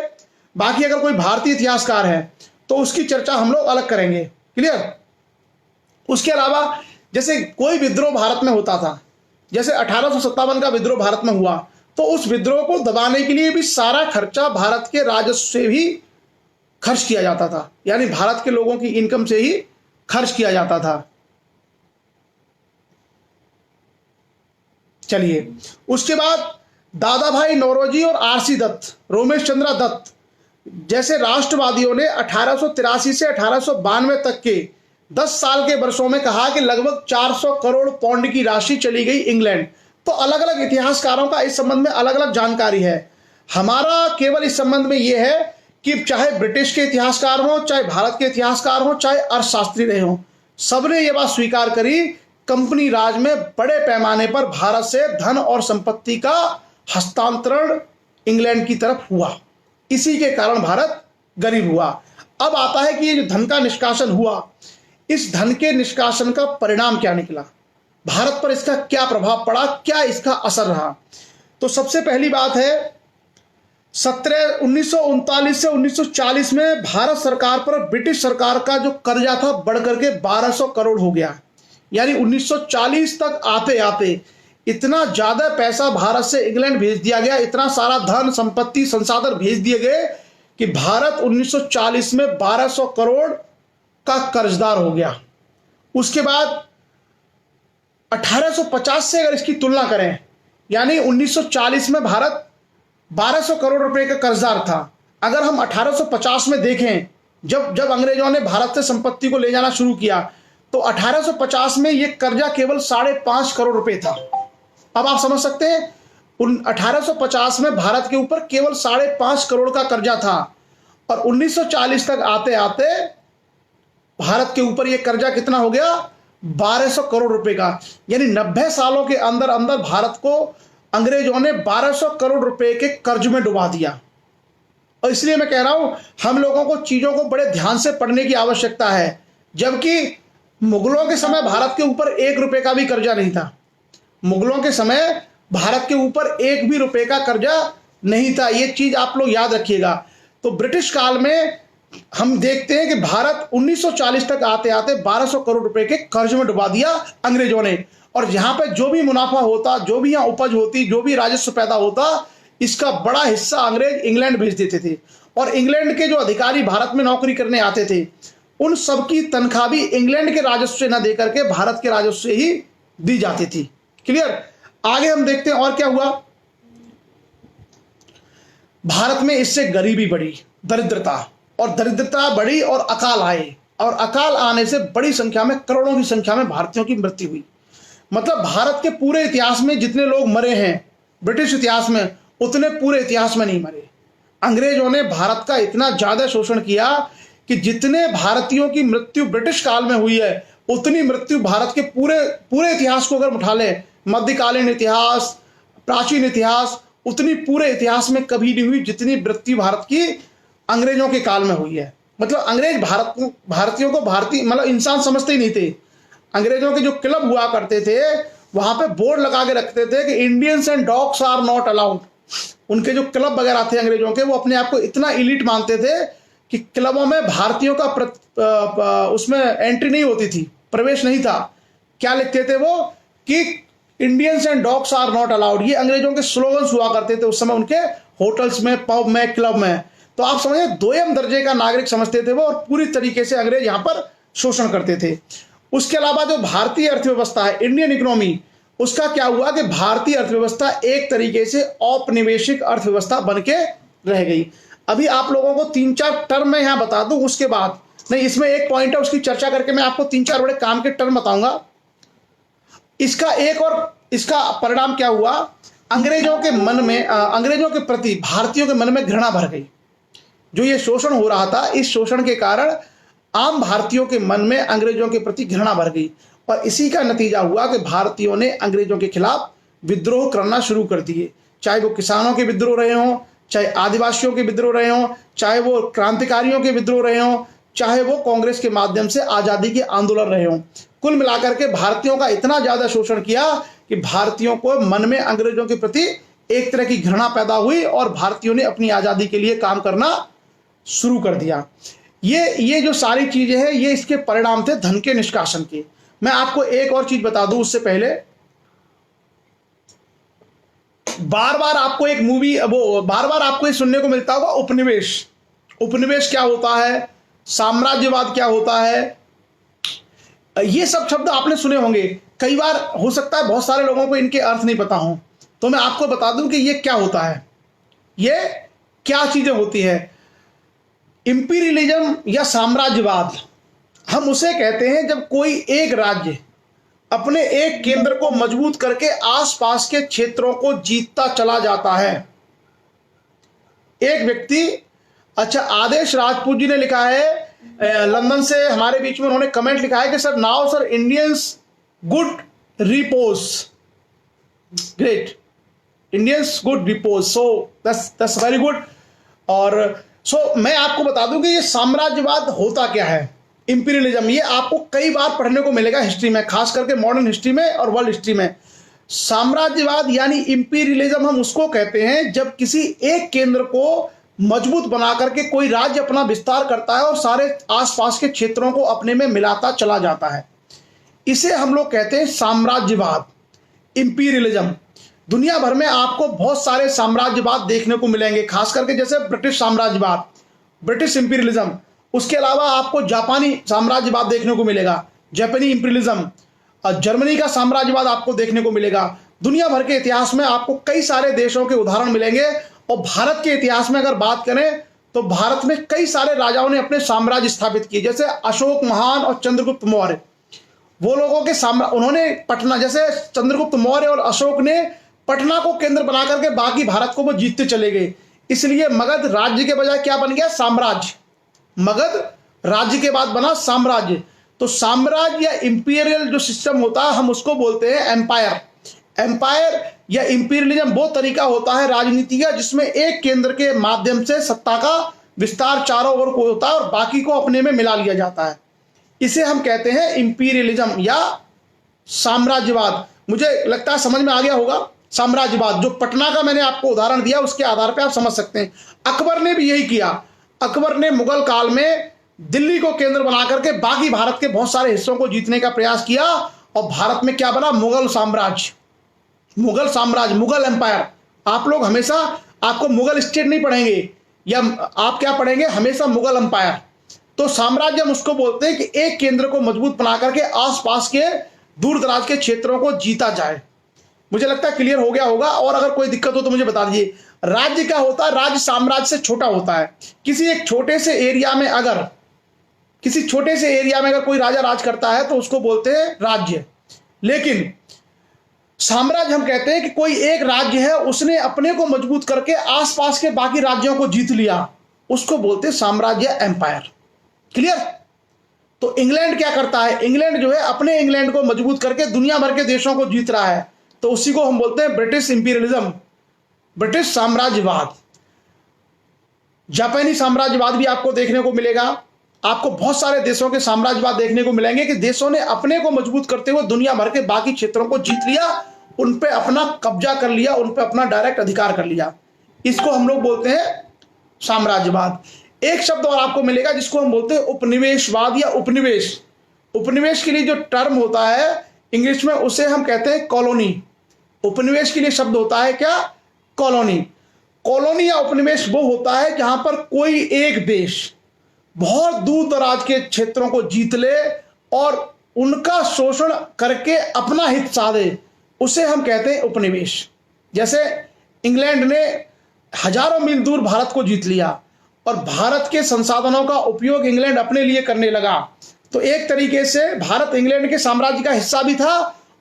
बाकी अगर कोई भारतीय इतिहासकार है तो उसकी चर्चा हम लोग अलग करेंगे। क्लियर? उसके अलावा जैसे कोई विद्रोह भारत में होता था, जैसे 1857 का विद्रोह भारत में हुआ, तो उस विद्रोह को दबाने के लिए भी सारा खर्चा भारत के राजस्व से ही खर्च किया जाता था, यानी भारत के लोगों की इनकम से ही खर्च किया जाता था। चलिए, उसके बाद दादा भाई नौरोजी और आरसी दत्त, रोमेश चंद्र दत्त जैसे राष्ट्रवादियों ने 1883 से 1892 तक के 10 साल के वर्षों में कहा कि लगभग 400 करोड़ पाउंड की राशि चली गई इंग्लैंड। तो अलग अलग इतिहासकारों का इस संबंध में अलग अलग जानकारी है। हमारा केवल इस संबंध में यह है कि चाहे ब्रिटिश के इतिहासकार हों, चाहे भारत के इतिहासकार हों, चाहे अर्थशास्त्री रहे हों, सबने ये बात स्वीकार करी, कंपनी राज में बड़े पैमाने पर भारत से धन और संपत्ति का हस्तांतरण इंग्लैंड की तरफ हुआ। इसी के कारण भारत गरीब हुआ। अब आता है कि ये जो धन का निष्कासन हुआ, इस धन के निष्कासन का परिणाम क्या निकला, भारत पर इसका क्या प्रभाव पड़ा, क्या इसका असर रहा। तो सबसे पहली बात है, 1939 से 1940 में भारत सरकार पर ब्रिटिश सरकार का जो कर्जा था बढ़कर के 1200 करोड़ हो गया। यानी 1940 तक आते आते इतना ज्यादा पैसा भारत से इंग्लैंड भेज दिया गया, इतना सारा धन संपत्ति संसाधन भेज दिए गए कि भारत 1940 में 1200 करोड़ का कर्जदार हो गया। उसके बाद 1850 से अगर इसकी तुलना करें, यानी 1940 में भारत 1200 करोड़ रुपए का कर्जदार था। अगर हम 1850 में देखें, जब अंग्रेजों ने भारत से संपत्ति को ले जाना शुरू किया, तो 1850 में यह कर्जा केवल 5.5 करोड़ रुपए था। अब आप समझ सकते हैं, 1850 में भारत के ऊपर केवल 5.5 करोड़ का कर्जा था और 1940 तक आते आते भारत के ऊपर यह कर्जा कितना हो गया? 1200 करोड़ रुपए का। यानी 90 सालों के अंदर अंदर भारत को अंग्रेजों ने 1200 करोड़ रुपए के कर्ज में डुबा दिया। और इसलिए मैं कह रहा हूं, हम लोगों को चीजों को बड़े ध्यान से पढ़ने की आवश्यकता है। जबकि मुगलों के समय भारत के ऊपर 1 रुपए का भी कर्जा नहीं था। मुगलों के समय भारत के ऊपर 1 भी रुपए का कर्जा नहीं था। यह चीज आप लोग याद रखिएगा। तो ब्रिटिश काल में हम देखते हैं कि भारत 1940 तक आते आते 1200 करोड़ रुपए के कर्ज में डुबा दिया अंग्रेजों ने। और यहाँ पे जो भी मुनाफा होता, जो भी यहाँ उपज होती, जो भी राजस्व पैदा होता, इसका बड़ा हिस्सा अंग्रेज इंग्लैंड भेज देते थे। और इंग्लैंड के जो अधिकारी भारत में नौकरी करने आते थे, उन सबकी तनख्वाह भी इंग्लैंड के राजस्व से न दे करके भारत के राजस्व से ही दी जाती थी। क्लियर? आगे हम देखते हैं और क्या हुआ। भारत में इससे गरीबी बढ़ी, दरिद्रता बढ़ी और अकाल आए, और अकाल आने से बड़ी संख्या में, करोड़ों की संख्या में भारतीयों की मृत्यु हुई। मतलब भारत के पूरे इतिहास में जितने लोग मरे हैं ब्रिटिश इतिहास में, उतने पूरे इतिहास में नहीं मरे। अंग्रेजों ने भारत का इतना ज्यादा शोषण किया कि जितने भारतीयों की मृत्यु ब्रिटिश काल में हुई है, उतनी मृत्यु भारत के पूरे इतिहास को अगर उठा लें, मध्यकालीन इतिहास, प्राचीन इतिहास, उतनी पूरे इतिहास में कभी नहीं हुई जितनी मृत्यु भारत की अंग्रेजों के काल में हुई है। मतलब अंग्रेज भारतीयों को भारतीय मतलब इंसान समझते ही नहीं थे। अंग्रेजों के जो क्लब हुआ करते थे, वहां पे बोर्ड लगा के रखते थे कि Indians and dogs are not allowed. उनके जो क्लब वगैरह थे अंग्रेजों के, वो अपने आप को इतना इलीट मानते थे कि क्लबों में भारतीयों का उसमें एंट्री नहीं होती थी, प्रवेश नहीं था। क्या लिखते थे वो कि Indians and dogs are not allowed. ये अंग्रेजों के स्लोगन्स हुआ करते थे उस समय उनके होटल्स में, पब में, क्लब में। तो आप समझे, दोयम दर्जे का नागरिक समझते थे वो, और पूरी तरीके से अंग्रेज यहां पर शोषण करते थे। उसके अलावा जो भारतीय अर्थव्यवस्था है, इंडियन इकोनॉमी, उसका क्या हुआ कि भारतीय अर्थव्यवस्था एक तरीके से औपनिवेशिक अर्थव्यवस्था बन के रह गई। अभी आप लोगों को 3-4 टर्म में यहां बता दूं, उसके बाद नहीं, इसमें एक पॉइंट है, उसकी चर्चा करके मैं आपको 3-4 बड़े काम के टर्म बताऊंगा। इसका एक और इसका परिणाम क्या हुआ, अंग्रेजों के मन में, अंग्रेजों के प्रति भारतीयों के मन में घृणा भर गई। जो ये शोषण हो रहा था, इस शोषण के कारण आम भारतीयों के मन में अंग्रेजों के प्रति घृणा भर गई, और इसी का नतीजा हुआ कि भारतीयों ने अंग्रेजों के खिलाफ विद्रोह करना शुरू कर दिए। चाहे वो किसानों के विद्रोह रहे हों, चाहे आदिवासियों के विद्रोह रहे हों, चाहे वो क्रांतिकारियों के विद्रोह रहे हों, चाहे वो कांग्रेस के माध्यम से आजादी के आंदोलन रहे हों। कुल मिलाकर के भारतीयों का इतना ज्यादा शोषण किया कि भारतीयों को मन में अंग्रेजों के प्रति एक तरह की घृणा पैदा हुई, और भारतीयों ने अपनी आजादी के लिए काम करना शुरू कर दिया। ये जो सारी चीजें हैं, ये इसके परिणाम थे धन के निष्कासन के। मैं आपको एक और चीज बता दूं उससे पहले, बार बार आपको एक मूवी, वो बार बार आपको ये सुनने को मिलता होगा, उपनिवेश। उपनिवेश क्या होता है, साम्राज्यवाद क्या होता है, ये सब शब्द आपने सुने होंगे कई बार। हो सकता है बहुत सारे लोगों को इनके अर्थ नहीं पता हो, तो मैं आपको बता दूं कि ये क्या होता है, ये क्या चीजें होती है। इंपीरियलिज्म या साम्राज्यवाद हम उसे कहते हैं जब कोई एक राज्य अपने एक केंद्र को मजबूत करके आसपास के क्षेत्रों को जीतता चला जाता है। एक व्यक्ति, अच्छा, आदेश राजपूत जी ने लिखा है लंदन से हमारे बीच में, उन्होंने कमेंट लिखा है कि sir, now sir Indians good repose, great, Indians good repose, so that's very good. और मैं आपको बता दूं कि ये साम्राज्यवाद होता क्या है, इंपीरियलिज्म, ये आपको कई बार पढ़ने को मिलेगा हिस्ट्री में, खास करके मॉडर्न हिस्ट्री में और वर्ल्ड हिस्ट्री में। साम्राज्यवाद यानी इंपीरियलिज्म हम उसको कहते हैं जब किसी एक केंद्र को मजबूत बना करके कोई राज्य अपना विस्तार करता है और सारे आसपास के क्षेत्रों को अपने में मिलाता चला जाता है। इसे हम लोग कहते हैं साम्राज्यवाद, इंपीरियलिज्म। दुनिया भर में आपको बहुत सारे साम्राज्यवाद देखने को मिलेंगे, खास करके जैसे ब्रिटिश साम्राज्यवाद, ब्रिटिश इंपीरियलिज्म। उसके अलावा आपको जापानी साम्राज्यवाद देखने को मिलेगा, जापानी इंपीरियलिज्म, और जर्मनी का साम्राज्यवाद आपको देखने को मिलेगा। दुनिया भर के इतिहास में आपको कई सारे देशों के उदाहरण मिलेंगे। और भारत के इतिहास में अगर बात करें तो भारत में कई सारे राजाओं ने अपने साम्राज्य स्थापित किए, जैसे अशोक महान और चंद्रगुप्त मौर्य। वो लोगों के उन्होंने पटना, जैसे चंद्रगुप्त मौर्य और अशोक ने पटना को केंद्र बना करके बाकी भारत को वो जीतते चले गए। इसलिए मगध राज्य के बजाय क्या बन गया, साम्राज्य। मगध राज्य के बाद बना साम्राज्य। तो साम्राज्य या इंपीरियल जो सिस्टम होता है, हम उसको बोलते हैं एम्पायर। एम्पायर या इंपीरियलिज्म वो तरीका होता है राजनीति का जिसमें एक केंद्र के माध्यम से सत्ता का विस्तार चारों ओर को होता है और बाकी को अपने में मिला लिया जाता है। इसे हम कहते हैं इंपीरियलिज्म या साम्राज्यवाद। मुझे लगता है समझ में आ गया होगा। साम्राज्यवाद, जो पटना का मैंने आपको उदाहरण दिया, उसके आधार पर आप समझ सकते हैं। अकबर ने भी यही किया। अकबर ने मुगल काल में दिल्ली को केंद्र बना करके बाकी भारत के बहुत सारे हिस्सों को जीतने का प्रयास किया और भारत में क्या बना? मुगल साम्राज्य, मुगल साम्राज्य, मुगल एम्पायर। आप लोग हमेशा, आपको मुगल स्टेट नहीं पढ़ेंगे, या आप क्या पढ़ेंगे? हमेशा मुगल एम्पायर। तो साम्राज्य हम उसको बोलते हैं कि एक केंद्र को मजबूत बना करके आसपास के दूर दराज के क्षेत्रों को जीता जाए। मुझे लगता है क्लियर हो गया होगा, और अगर कोई दिक्कत हो तो मुझे बता दीजिए। राज्य क्या होता है? राज्य साम्राज्य से छोटा होता है। किसी एक छोटे से एरिया में अगर कोई राजा राज करता है तो उसको बोलते हैं राज्य। लेकिन साम्राज्य हम कहते हैं कि कोई एक राज्य है, उसने अपने को मजबूत करके आसपास के बाकी राज्यों को जीत लिया, उसको बोलते हैं साम्राज्य, एम्पायर। क्लियर? तो इंग्लैंड क्या करता है? इंग्लैंड जो है अपने इंग्लैंड को मजबूत करके दुनिया भर के देशों को जीत रहा है, तो उसी को हम बोलते हैं ब्रिटिश इंपीरियलिज्म, ब्रिटिश साम्राज्यवाद। जापानी साम्राज्यवाद भी आपको देखने को मिलेगा। आपको बहुत सारे देशों के साम्राज्यवाद देखने को मिलेंगे कि देशों ने अपने को मजबूत करते हुए दुनिया भर के बाकी क्षेत्रों को जीत लिया, उन पे अपना कब्जा कर लिया, उन पे अपना डायरेक्ट अधिकार कर लिया। इसको हम लोग बोलते हैं साम्राज्यवाद। एक शब्द और आपको मिलेगा जिसको हम बोलते हैं उपनिवेशवाद या उपनिवेश। उपनिवेश के लिए जो टर्म होता है इंग्लिश में, उसे हम कहते हैं कॉलोनी। उपनिवेश के लिए शब्द होता है क्या? कॉलोनी। कॉलोनी या उपनिवेश वो होता है जहां पर कोई एक देश बहुत दूर दराज के क्षेत्रों को जीत ले और उनका शोषण करके अपना हित साधे, उसे हम कहते हैं उपनिवेश। जैसे इंग्लैंड ने हजारों मील दूर भारत को जीत लिया और भारत के संसाधनों का उपयोग इंग्लैंड अपने लिए करने लगा, तो एक तरीके से भारत इंग्लैंड के साम्राज्य का हिस्सा भी था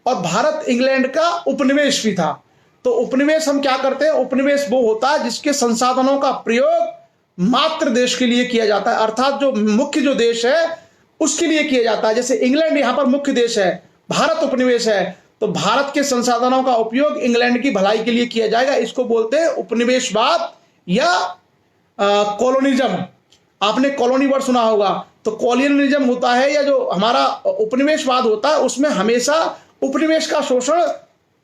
और भारत इंग्लैंड का उपनिवेश भी था। तो उपनिवेश हम क्या करते हैं? उपनिवेश वो होता है जिसके संसाधनों का प्रयोग मात्र देश के लिए किया जाता है, अर्थात जो मुख्य जो देश है उसके लिए किया जाता है। जैसे इंग्लैंड यहां पर मुख्य देश है, भारत उपनिवेश है, तो भारत के संसाधनों का उपयोग इंग्लैंड की भलाई के लिए किया जाएगा। इसको बोलते हैं उपनिवेशवाद या कॉलोनिज्म। आपने कॉलोनी वर्ड सुना होगा, तो कॉलोनिज्म होता है या जो हमारा उपनिवेशवाद होता है, उसमें हमेशा उपनिवेश का शोषण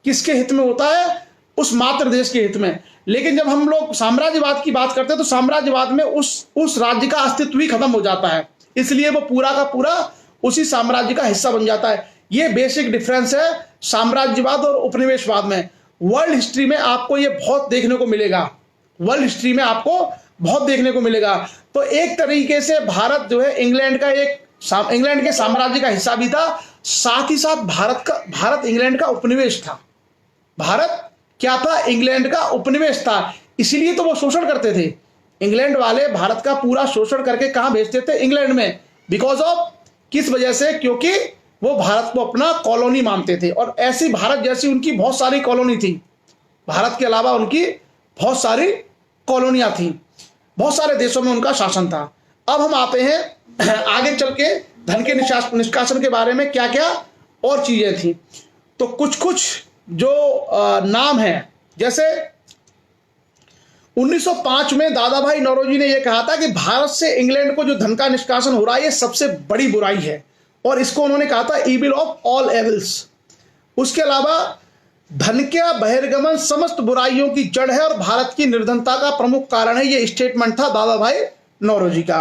किसके हित में होता है? उस मात्र देश के हित में। लेकिन जब हम लोग साम्राज्यवाद की बात करते हैं तो साम्राज्यवाद में उस राज्य का अस्तित्व ही खत्म हो जाता है, इसलिए वो पूरा का पूरा उसी साम्राज्य का हिस्सा बन जाता है। ये बेसिक डिफरेंस है साम्राज्यवाद और उपनिवेशवाद में। वर्ल्ड हिस्ट्री में आपको ये बहुत देखने को मिलेगा, वर्ल्ड हिस्ट्री में आपको बहुत देखने को मिलेगा। तो एक तरीके से भारत जो है इंग्लैंड के साम्राज्य का हिस्सा भी था, साथ ही साथ भारत इंग्लैंड का उपनिवेश था। भारत क्या था? इंग्लैंड का उपनिवेश था। इसीलिए तो वो शोषण करते थे। इंग्लैंड वाले भारत का पूरा शोषण करके कहां भेजते थे? इंग्लैंड में। बिकॉज ऑफ किस वजह से? क्योंकि वो भारत को अपना कॉलोनी मानते थे, और ऐसी भारत जैसी उनकी बहुत सारी कॉलोनी थी। भारत के अलावा उनकी बहुत सारी कॉलोनियां थी, बहुत सारे देशों में उनका शासन था। अब हम आते हैं आगे चल के धन के निष्कासन के बारे में क्या क्या और चीजें थी। तो कुछ जो नाम है, जैसे 1905 में दादा भाई नौरोजी ने यह कहा था कि भारत से इंग्लैंड को जो धन का निष्कासन हो रहा है ये सबसे बड़ी बुराई है, और इसको उन्होंने कहा था ईविल ऑफ ऑल एविल्स। उसके अलावा धन का बहिर्गमन समस्त बुराइयों की जड़ है और भारत की निर्धनता का प्रमुख कारण है, ये स्टेटमेंट था दादा भाई नौरोजी का।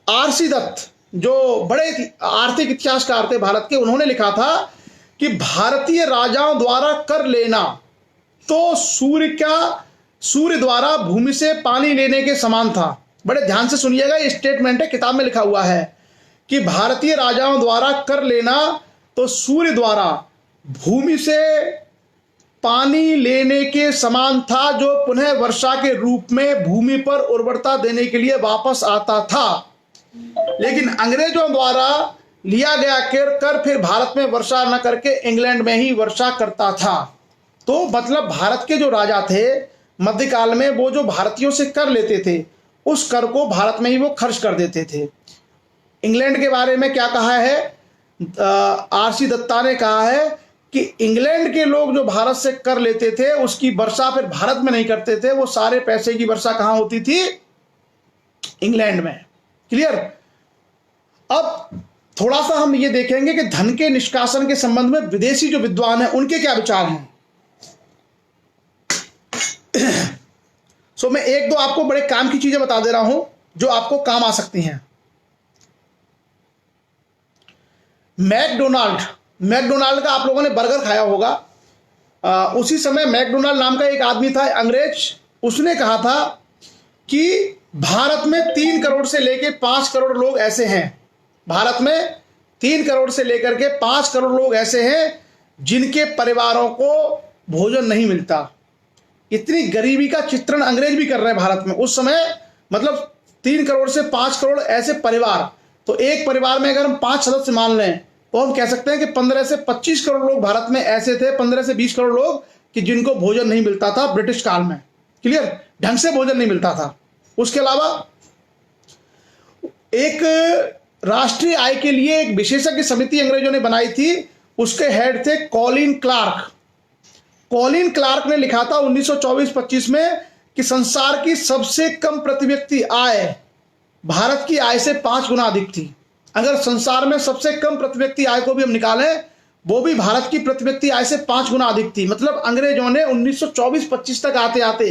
आरसी दत्त जो बड़े आर्थिक इतिहासकार थे भारत के, उन्होंने लिखा था कि भारतीय राजाओं द्वारा कर लेना तो सूर्य द्वारा भूमि से पानी लेने के समान था। बड़े ध्यान से सुनिएगा, ये स्टेटमेंट है, किताब में लिखा हुआ है कि भारतीय राजाओं द्वारा कर लेना तो सूर्य द्वारा भूमि से पानी लेने के समान था, जो पुनः वर्षा के रूप में भूमि पर उर्वरता देने के लिए वापस आता था। लेकिन अंग्रेजों द्वारा लिया गया कर फिर भारत में वर्षा न करके इंग्लैंड में ही वर्षा करता था। तो मतलब भारत के जो राजा थे मध्यकाल में, वो जो भारतीयों से कर लेते थे उस कर को भारत में ही वो खर्च कर देते थे। इंग्लैंड के बारे में क्या कहा है? आरसी दत्ता ने कहा है कि इंग्लैंड के लोग जो भारत से कर लेते थे उसकी वर्षा फिर भारत में नहीं करते थे, वो सारे पैसे की वर्षा कहां होती थी? इंग्लैंड में। क्लियर? अब थोड़ा सा हम ये देखेंगे कि धन के निष्कासन के संबंध में विदेशी जो विद्वान हैं उनके क्या विचार हैं। मैं एक दो आपको बड़े काम की चीजें बता दे रहा हूं जो आपको काम आ सकती हैं। मैकडोनाल्ड मैकडोनाल्ड का आप लोगों ने बर्गर खाया होगा। उसी समय मैकडोनाल्ड नाम का एक आदमी था, अंग्रेज, उसने कहा था कि भारत में 3 करोड़ से लेकर 5 करोड़ लोग ऐसे हैं, भारत में 3 करोड़ से लेकर के 5 करोड़ लोग ऐसे हैं जिनके परिवारों को भोजन नहीं मिलता। इतनी गरीबी का चित्रण अंग्रेज भी कर रहे हैं भारत में उस समय। मतलब 3 करोड़ से 5 करोड़ ऐसे परिवार, तो एक परिवार में अगर हम 5 सदस्य मान लें तो हम कह सकते हैं कि 15 से 25 करोड़ लोग भारत में ऐसे थे, 15 से 20 करोड़ लोग कि जिनको भोजन नहीं मिलता था ब्रिटिश काल में। क्लियर, ढंग से भोजन नहीं मिलता था। उसके अलावा एक राष्ट्रीय आय के लिए एक विशेषज्ञ समिति अंग्रेजों ने बनाई थी, उसके हेड थे कॉलिन क्लार्क। कॉलिन क्लार्क ने लिखा था 1924-25 में कि संसार की सबसे कम प्रति व्यक्ति आय भारत की आय से 5 गुना अधिक थी। अगर संसार में सबसे कम प्रति व्यक्ति आय को भी हम निकालें, वो भी भारत की प्रति व्यक्ति आय से 5 गुना अधिक थी। मतलब अंग्रेजों ने 1924-25 तक आते आते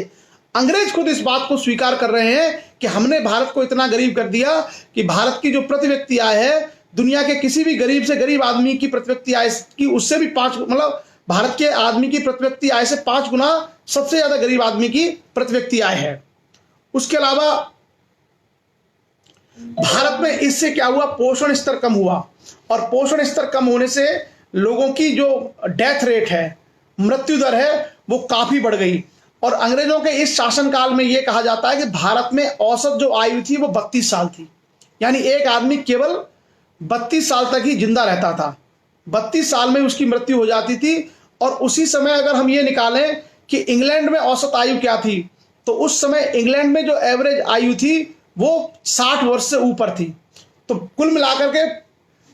अंग्रेज खुद इस बात को स्वीकार कर रहे हैं कि हमने भारत को इतना गरीब कर दिया कि भारत की जो प्रति व्यक्ति आय है दुनिया के किसी भी गरीब से गरीब आदमी की प्रति व्यक्ति आय की उससे भी 5, मतलब भारत के आदमी की प्रति व्यक्ति आय से 5 गुना सबसे ज्यादा गरीब आदमी की प्रति व्यक्ति आय है। उसके अलावा भारत में इससे क्या हुआ, पोषण स्तर कम हुआ, और पोषण स्तर कम होने से लोगों की जो डेथ रेट है, मृत्यु दर है, वो काफी बढ़ गई। और अंग्रेजों के इस शासनकाल में यह कहा जाता है कि भारत में औसत जो आयु थी वो 32 साल थी। यानी एक आदमी केवल 32 साल तक ही जिंदा रहता था, 32 साल में उसकी मृत्यु हो जाती थी। और उसी समय अगर हम ये निकालें कि इंग्लैंड में औसत आयु क्या थी, तो उस समय इंग्लैंड में जो एवरेज आयु थी वो 60 वर्ष से ऊपर थी। तो कुल मिलाकर के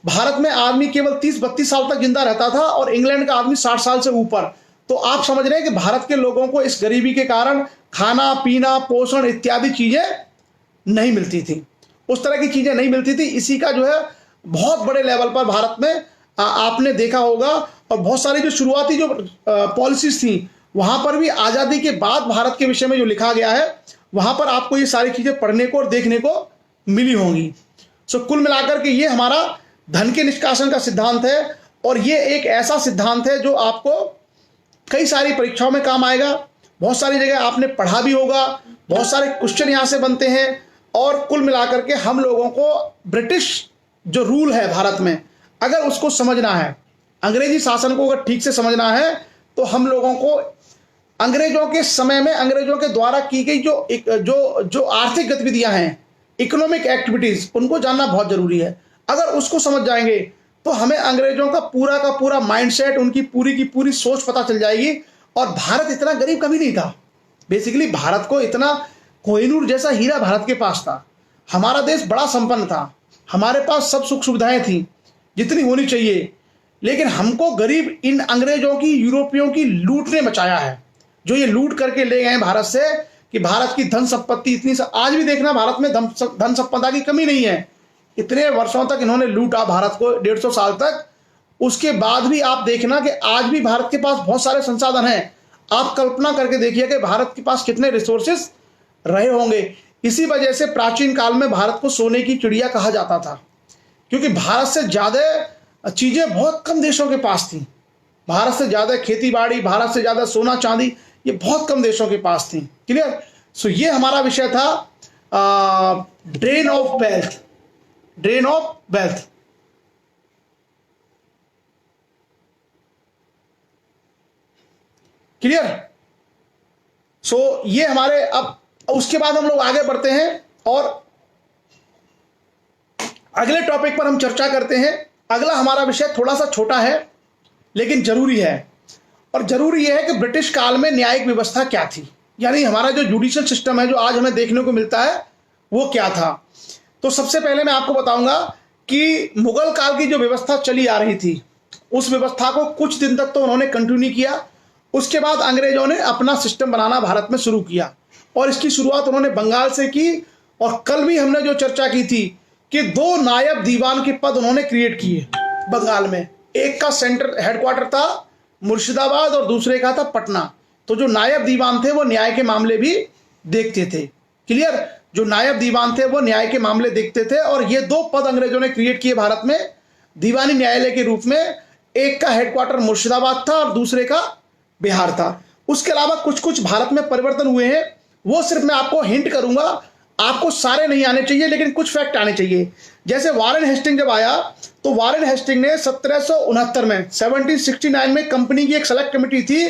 भारत में आदमी केवल 30-32 साल तक जिंदा रहता था और इंग्लैंड का आदमी 60 साल से ऊपर। तो आप समझ रहे हैं कि भारत के लोगों को इस गरीबी के कारण खाना पीना पोषण इत्यादि चीजें नहीं मिलती थी, उस तरह की चीजें नहीं मिलती थी। इसी का जो है बहुत बड़े लेवल पर भारत में आपने देखा होगा। और बहुत सारी जो शुरुआती जो पॉलिसीज थी वहां पर भी आजादी के बाद भारत के विषय में जो लिखा गया है वहां पर आपको ये सारी चीजें पढ़ने को और देखने को मिली होंगी। सो कुल मिलाकर के ये हमारा धन के निष्कासन का सिद्धांत है, और ये एक ऐसा सिद्धांत है जो आपको कई सारी परीक्षाओं में काम आएगा। बहुत सारी जगह आपने पढ़ा भी होगा, बहुत सारे क्वेश्चन यहां से बनते हैं। और कुल मिलाकर के हम लोगों को ब्रिटिश जो रूल है भारत में, अगर उसको समझना है, अंग्रेजी शासन को अगर ठीक से समझना है, तो हम लोगों को अंग्रेजों के समय में अंग्रेजों के द्वारा की गई जो आर्थिक गतिविधियां हैं, इकोनॉमिक एक्टिविटीज, उनको जानना बहुत जरूरी है। अगर उसको समझ जाएंगे तो हमें अंग्रेजों का पूरा माइंडसेट, उनकी पूरी की पूरी सोच पता चल जाएगी। और भारत इतना गरीब कभी नहीं था। बेसिकली भारत को इतना कोहिनूर जैसा हीरा भारत के पास था। हमारा देश बड़ा संपन्न था, हमारे पास सब सुख सुविधाएं थी जितनी होनी चाहिए, लेकिन हमको गरीब इन अंग्रेजों की, यूरोपियों की लूट ने बचाया है। जो ये लूट करके ले गए भारत से, कि भारत की धन संपत्ति इतनी आज भी देखना भारत में धन संपदा की कमी नहीं है। इतने वर्षों तक इन्होंने लूटा भारत को, 150 साल तक। उसके बाद भी आप देखना कि आज भी भारत के पास बहुत सारे संसाधन हैं। आप कल्पना करके देखिए कि भारत के पास कितने रिसोर्सेस रहे होंगे। इसी वजह से प्राचीन काल में भारत को सोने की चिड़िया कहा जाता था, क्योंकि भारत से ज्यादा चीजें बहुत कम देशों के पास थी। भारत से ज्यादा खेती बाड़ी, भारत से ज्यादा सोना चांदी, ये बहुत कम देशों के पास थी। क्लियर। सो ये हमारा विषय था drain of wealth, drain of wealth. Clear. So ये हमारे, अब उसके बाद हम लोग आगे बढ़ते हैं और अगले टॉपिक पर हम चर्चा करते हैं। अगला हमारा विषय थोड़ा सा छोटा है लेकिन जरूरी है, और जरूरी यह है कि ब्रिटिश काल में न्यायिक व्यवस्था क्या थी, यानी हमारा जो जुडिशियल सिस्टम है जो आज हमें देखने को मिलता है वो क्या था। तो सबसे पहले मैं आपको बताऊंगा कि मुगल काल की जो व्यवस्था चली आ रही थी, उस व्यवस्था को कुछ दिन तक तो उन्होंने कंटिन्यू किया। उसके बाद अंग्रेजों ने अपना सिस्टम बनाना भारत में शुरू किया, और इसकी शुरुआत उन्होंने बंगाल से की। और कल भी हमने जो चर्चा की थी कि 2 नायब दीवान के पद उन्होंने क्रिएट किए बंगाल में। एक का सेंटर हेडक्वार्टर था मुर्शिदाबाद और दूसरे का था पटना। तो जो नायब दीवान थे वो न्याय के मामले भी देखते थे। क्लियर। जो नायब दीवान थे वो न्याय के मामले देखते थे, और ये 2 पद अंग्रेजों ने क्रिएट किए भारत में दीवानी न्यायालय के रूप में। एक का हेडक्वार्टर मुर्शिदाबाद था और दूसरे का बिहार था। उसके अलावा कुछ कुछ भारत में परिवर्तन हुए हैं, वो सिर्फ मैं आपको हिंट करूंगा, आपको सारे नहीं आने चाहिए लेकिन कुछ फैक्ट आने चाहिए। जैसे वारेन हेस्टिंग जब आया तो वारेन हेस्टिंग ने 1769 में 1769 में कंपनी की एक सेलेक्ट कमेटी थी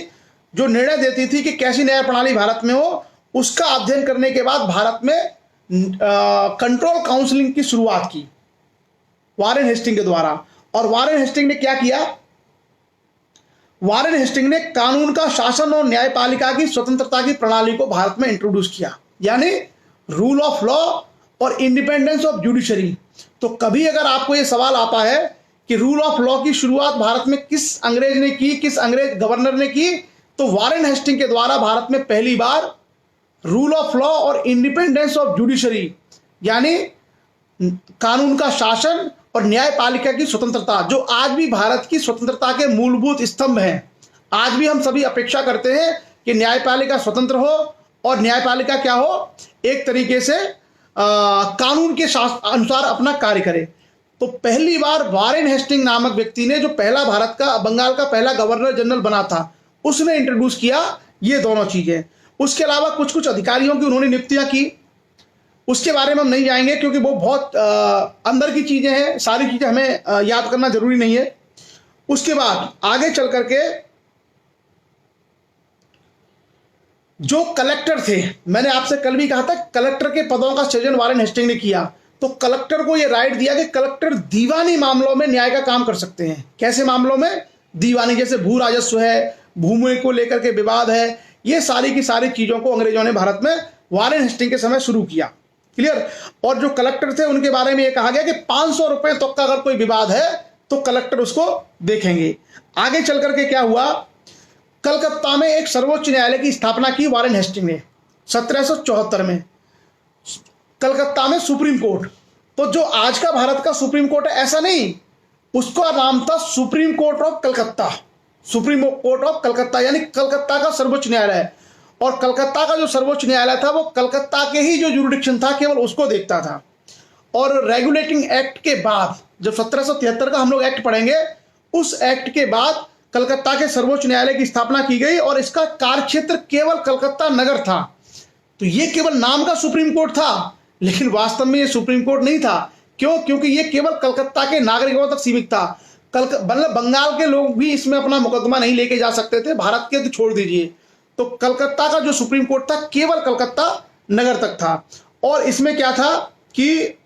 जो निर्णय देती थी कि कैसी न्याय प्रणाली भारत में हो। उसका अध्ययन करने के बाद भारत में कंट्रोल काउंसिलिंग की शुरुआत की वारेन हेस्टिंग के द्वारा। और वारेन हेस्टिंग ने क्या किया? वारेन हेस्टिंग ने कानून का शासन और न्यायपालिका की स्वतंत्रता की प्रणाली को भारत में इंट्रोड्यूस किया, यानी रूल ऑफ लॉ और इंडिपेंडेंस ऑफ जुडिशरी। तो कभी अगर आपको यह सवाल आता है कि रूल ऑफ लॉ की शुरुआत भारत में किस अंग्रेज ने की, किस अंग्रेज गवर्नर ने की, तो वारेन हेस्टिंग के द्वारा भारत में पहली बार रूल ऑफ लॉ और इंडिपेंडेंस ऑफ जुडिशरी, यानी कानून का शासन और न्यायपालिका की स्वतंत्रता, जो आज भी भारत की स्वतंत्रता के मूलभूत स्तंभ हैं। आज भी हम सभी अपेक्षा करते हैं कि न्यायपालिका स्वतंत्र हो और न्यायपालिका क्या हो, एक तरीके से कानून के अनुसार अपना कार्य करे। तो पहली बार वारेन हेस्टिंग नामक व्यक्ति ने, जो पहला भारत का बंगाल का पहला गवर्नर जनरल बना था, उसने इंट्रोड्यूस किया ये दोनों चीजें। उसके अलावा कुछ कुछ अधिकारियों की उन्होंने नियुक्तियां की, उसके बारे में हम नहीं जाएंगे क्योंकि वो बहुत अंदर की चीजें हैं, सारी चीजें हमें याद करना जरूरी नहीं है। उसके बाद आगे चल करके जो कलेक्टर थे, मैंने आपसे कल भी कहा था कलेक्टर के पदों का सृजन वारेन हेस्टिंग ने किया। तो कलेक्टर को यह राइट दिया कि कलेक्टर दीवानी मामलों में न्याय का काम कर सकते हैं। कैसे मामलों में? दीवानी, जैसे भू राजस्व है, भूमि को लेकर के विवाद है, ये सारी की सारी चीजों को अंग्रेजों ने भारत में वारेन हेस्टिंग के समय शुरू किया। क्लियर? और जो कलेक्टर थे उनके बारे में यह कहा गया कि 500 रुपए तक का अगर कोई विवाद है तो कलेक्टर उसको देखेंगे। आगे चल करके क्या हुआ? कलकत्ता में एक सर्वोच्च न्यायालय की स्थापना की वारेन हेस्टिंग ने 1774 में। कलकत्ता में सुप्रीम कोर्ट, तो जो आज का भारत का सुप्रीम कोर्ट है ऐसा नहीं, उसका नाम था supreme court of Calcutta. Supreme court of Calcutta यानी कलकत्ता का सर्वोच्च न्यायालय। और कलकत्ता का जो सर्वोच्च न्यायालय था वो कलकत्ता के ही जो जुरिडिक्शन था केवल उसको देखता था। और रेगुलेटिंग एक्ट के बाद, जब 1773 का हम लोग एक्ट पढ़ेंगे, उस एक्ट के बाद कलकत्ता के सर्वोच्च न्यायालय की स्थापना की गई और इसका कार्यक्षेत्र केवल कलकत्ता नगर था। तो ये केवल नाम का सुप्रीम कोर्ट था, लेकिन वास्तव में ये सुप्रीम कोर्ट नहीं था। क्यों? क्योंकि ये केवल कलकत्ता के नागरिकों तक सीमित था। मतलब बंगाल के लोग भी इसमें अपना मुकदमा नहीं लेके जा सकते थे, भारत के तो छोड़ दीजिए। तो कलकत्ता का जो सुप्रीम कोर्ट था केवल कलकत्ता नगर तक था। और इसमें क्या था कि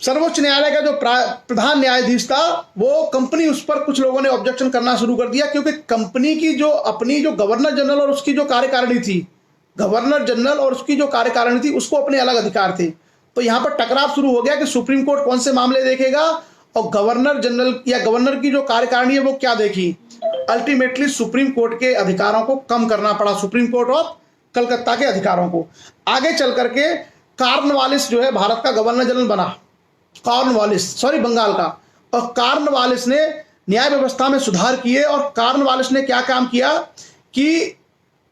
सर्वोच्च न्यायालय का जो प्रधान न्यायाधीश था वो कंपनी, उस पर कुछ लोगों ने ऑब्जेक्शन करना शुरू कर दिया, क्योंकि कंपनी की जो अपनी जो गवर्नर जनरल और उसकी जो कार्यकारिणी थी, गवर्नर जनरल और उसकी जो कार्यकारिणी थी उसको अपने अलग अधिकार थे। तो यहां पर टकराव शुरू हो गया कि सुप्रीम कोर्ट कौन से मामले देखेगा और गवर्नर जनरल या गवर्नर की जो कार्यकारिणी है वो क्या देखी। अल्टीमेटली सुप्रीम कोर्ट के अधिकारों को कम करना पड़ा, सुप्रीम कोर्ट ऑफ कलकत्ता के अधिकारों को। आगे चल करके कॉर्नवालिस जो है भारत का गवर्नर जनरल बना, बंगाल का। और कॉर्नवालिस ने न्याय व्यवस्था में सुधार किए। और कॉर्नवालिस ने क्या काम किया कि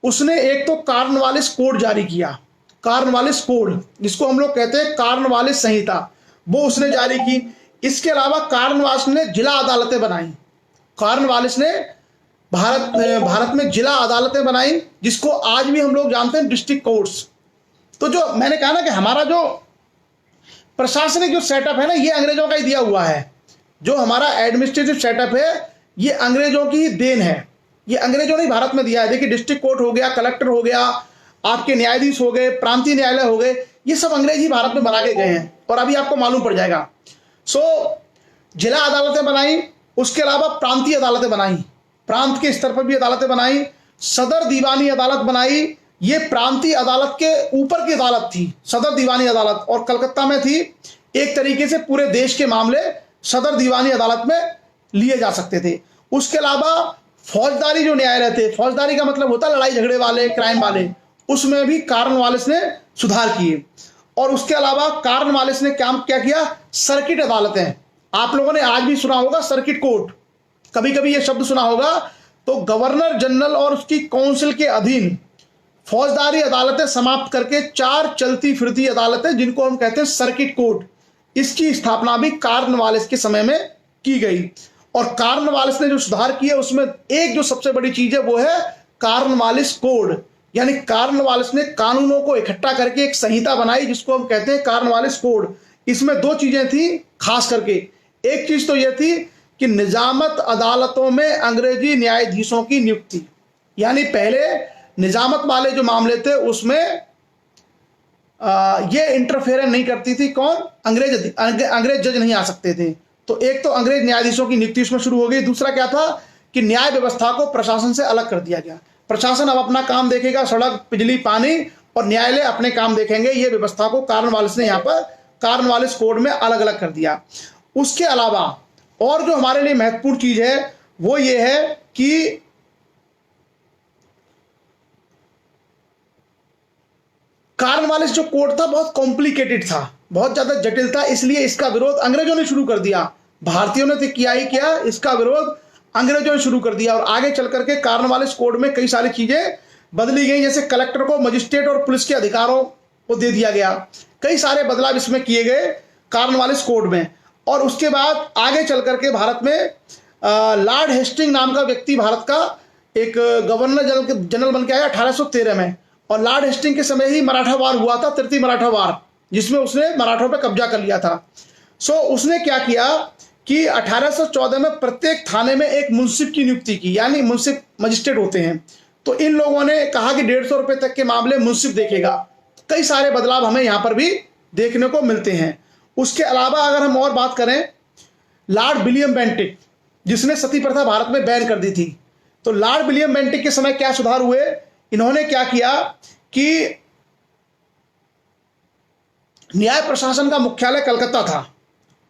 उसने एक तो कॉर्नवालिस कोड जारी किया, कॉर्नवालिस कोड जिसको हम लोग कहते हैं कॉर्नवालिस संहिता, वो उसने जारी की। इसके अलावा कॉर्नवालिस ने जिला अदालतें बनाई। कॉर्नवालिस ने भारत में जिला अदालतें बनाई, जिसको आज भी हम लोग जानते हैं डिस्ट्रिक्ट कोर्ट्स। तो जो मैंने कहा ना कि हमारा जो प्रशासनिक जो सेटअप है ना, ये अंग्रेजों का ही दिया हुआ है। जो हमारा एडमिनिस्ट्रेटिव सेटअप है ये अंग्रेजों की ही देन है, ये अंग्रेजों ने भारत में दिया है। देखिए डिस्ट्रिक्ट कोर्ट हो गया, कलेक्टर हो गया, आपके न्यायाधीश हो गए, प्रांतीय न्यायालय हो गए, ये सब अंग्रेज ही भारत में बना के गए हैं और अभी आपको मालूम पड़ जाएगा। जिला अदालतें बनाई, उसके अलावा प्रांतीय अदालतें बनाई, प्रांत के स्तर पर भी अदालतें बनाई, सदर दीवानी अदालत बनाई, ये प्रांतीय अदालत के ऊपर की अदालत थी सदर दीवानी अदालत, और कलकत्ता में थी। एक तरीके से पूरे देश के मामले सदर दीवानी अदालत में लिए जा सकते थे। उसके अलावा फौजदारी जो न्यायालय थे, फौजदारी का मतलब होता है लड़ाई झगड़े वाले, क्राइम वाले, उसमें भी कॉर्नवालिस ने सुधार किए। और उसके अलावा कॉर्नवालिस ने क्या किया, सर्किट अदालतें, आप लोगों ने आज भी सुना होगा सर्किट कोर्ट, कभी कभी यह शब्द सुना होगा। तो गवर्नर जनरल और उसकी काउंसिल के अधीन फौजदारी अदालतें समाप्त करके 4 चलती फिरती अदालतें, जिनको हम कहते हैं सर्किट कोर्ट, इसकी स्थापना भी कॉर्नवालिस के समय में की गई। और कॉर्नवालिस ने जो सुधार किए उसमें एक जो सबसे बड़ी चीज है वो है कॉर्नवालिस कोड, यानी कॉर्नवालिस ने कानूनों को इकट्ठा करके एक संहिता बनाई जिसको हम कहते हैं कॉर्नवालिस कोड। इसमें दो चीजें थी खास करके। एक चीज तो यह थी कि निजामत अदालतों में अंग्रेजी न्यायाधीशों की नियुक्ति, यानी पहले निजामत वाले जो मामले थे उसमें ये इंटरफेरेंस नहीं करती थी कौन, अंग्रेज जज नहीं आ सकते थे। तो एक तो अंग्रेज न्यायाधीशों की नियुक्ति उसमें शुरू हो गई। दूसरा क्या था कि न्याय व्यवस्था को प्रशासन से अलग कर दिया गया। प्रशासन अब अपना काम देखेगा, सड़क, बिजली, पानी, और न्यायालय अपने काम देखेंगे। ये व्यवस्था को कॉर्नवालिस ने यहाँ पर कॉर्नवालिस कोड में अलग अलग कर दिया। उसके अलावा और जो हमारे लिए महत्वपूर्ण चीज है वो ये है कि कॉर्नवालिस जो कोड था बहुत कॉम्प्लिकेटेड था, बहुत ज्यादा जटिल था, इसलिए इसका विरोध अंग्रेजों ने शुरू कर दिया। भारतीयों ने तो किया ही क्या, इसका विरोध अंग्रेजों ने शुरू कर दिया। और आगे चल करके कॉर्नवालिस कोड में कई सारी चीजें बदली गई, जैसे कलेक्टर को मजिस्ट्रेट और पुलिस के अधिकारों को दे दिया गया। कई सारे बदलाव इसमें किए गए कॉर्नवालिस कोड में। और उसके बाद आगे चल करके भारत में लॉर्ड हेस्टिंग नाम का व्यक्ति भारत का एक गवर्नर जनरल बन के आया 1813 में। और लॉर्ड हेस्टिंग के समय ही मराठा वार हुआ था, तृतीय मराठा वार, जिसमें उसने मराठों पर कब्जा कर लिया था। सो उसने क्या किया कि 1814 में प्रत्येक थाने में एक मुंसिफ की नियुक्ति की, यानी मुंसिफ मजिस्ट्रेट होते हैं। तो इन लोगों ने कहा कि 150 रुपए तक के मामले मुंसिफ देखेगा। कई सारे बदलाव हमें यहां पर भी देखने को मिलते हैं। उसके अलावा अगर हम और बात करें, लॉर्ड विलियम बेंटिक जिसने सती प्रथा भारत में बैन कर दी थी, तो लॉर्ड विलियम बेंटिक के समय क्या सुधार हुए, इन्होंने क्या किया कि न्याय प्रशासन का मुख्यालय कलकत्ता था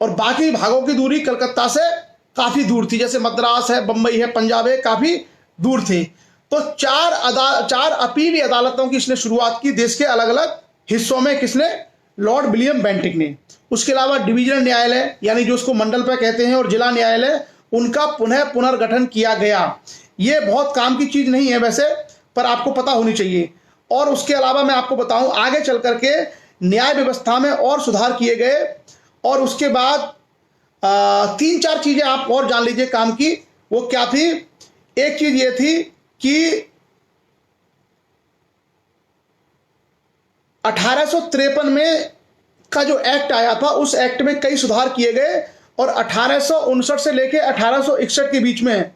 और बाकी भागों की दूरी कलकत्ता से काफी दूर थी, जैसे मद्रास है, बंबई है, पंजाब है, काफी दूर थे। तो चार अपीली अदालतों की इसने शुरुआत की देश के अलग अलग हिस्सों में। किसने? लॉर्ड विलियम बेंटिक ने। उसके अलावा डिवीजनल न्यायालय, यानी जो उसको मंडल पे कहते हैं, और जिला न्यायालय, उनका पुनर्गठन किया गया। ये बहुत काम की चीज नहीं है वैसे, पर आपको पता होनी चाहिए। और उसके अलावा मैं आपको बताऊं, आगे चल करके न्याय व्यवस्था में और सुधार किए गए। और उसके बाद 3-4 चीजें आप और जान लीजिए काम की। वो क्या थी? एक चीज ये थी कि 1853 में का जो एक्ट आया था, उस एक्ट में कई सुधार किए गए। और 1859 से लेकर 1861 के बीच में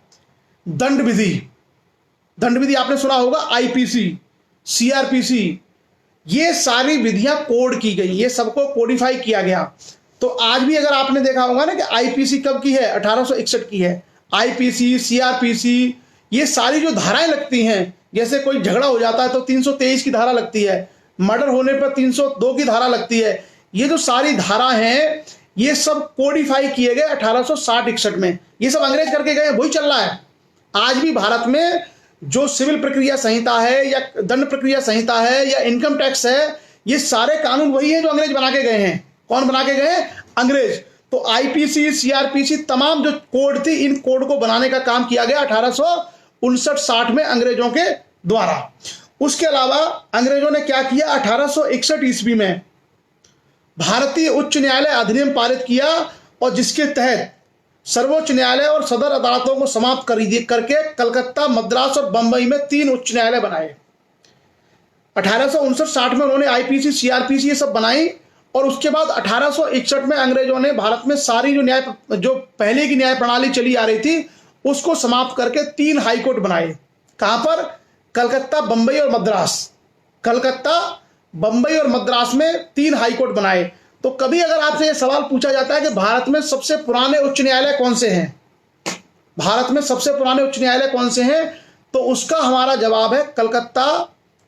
दंड विधि आपने सुना होगा, आईपीसी, सीआरपीसी, ये सारी विधियां कोड की गई, ये सबको कोडिफाई किया गया। तो आज भी अगर आपने देखा होगा ना कि आईपीसी कब की है, 1861 की है। आईपीसी, सीआरपीसी, ये सारी जो धाराएं लगती हैं, जैसे कोई झगड़ा हो जाता है तो 323 की धारा लगती है, मर्डर होने पर 302 की धारा लगती है। ये जो सारी धारा हैं, ये सब कोडिफाई किए गए 1860-61 में। ये सब अंग्रेज करके गए, वही चल रहा है आज भी। भारत में जो सिविल प्रक्रिया संहिता है या दंड प्रक्रिया संहिता है या इनकम टैक्स है, ये सारे कानून वही हैं जो अंग्रेज बना के गए हैं। कौन बना के गए? अंग्रेज। तो आईपीसी, सीआरपीसी, तमाम जो कोड थी, इन कोड को बनाने का काम किया गया 1859-60 में अंग्रेजों के द्वारा। उसके अलावा अंग्रेजों ने क्या किया, 1861 ईस्वी में भारतीय उच्च न्यायालय अधिनियम पारित किया, और जिसके तहत सर्वोच्च न्यायालय और सदर अदालतों को समाप्त करके कलकत्ता, मद्रास और बंबई में 3 उच्च न्यायालय बनाए। 1859-60 में उन्होंने आईपीसी, सीआरपीसी ये सब बनाई। और उसके बाद 1861 में अंग्रेजों ने भारत में सारी जो पहले की न्याय प्रणाली चली आ रही थी, उसको समाप्त करके 3 हाईकोर्ट बनाए। कहां पर? कलकत्ता, बंबई और मद्रास। कलकत्ता, बंबई और मद्रास में 3 हाईकोर्ट बनाए। तो कभी अगर आपसे यह सवाल पूछा जाता है कि भारत में सबसे पुराने उच्च न्यायालय कौन से हैं, भारत में सबसे पुराने उच्च न्यायालय कौन से हैं, तो उसका हमारा जवाब है कलकत्ता,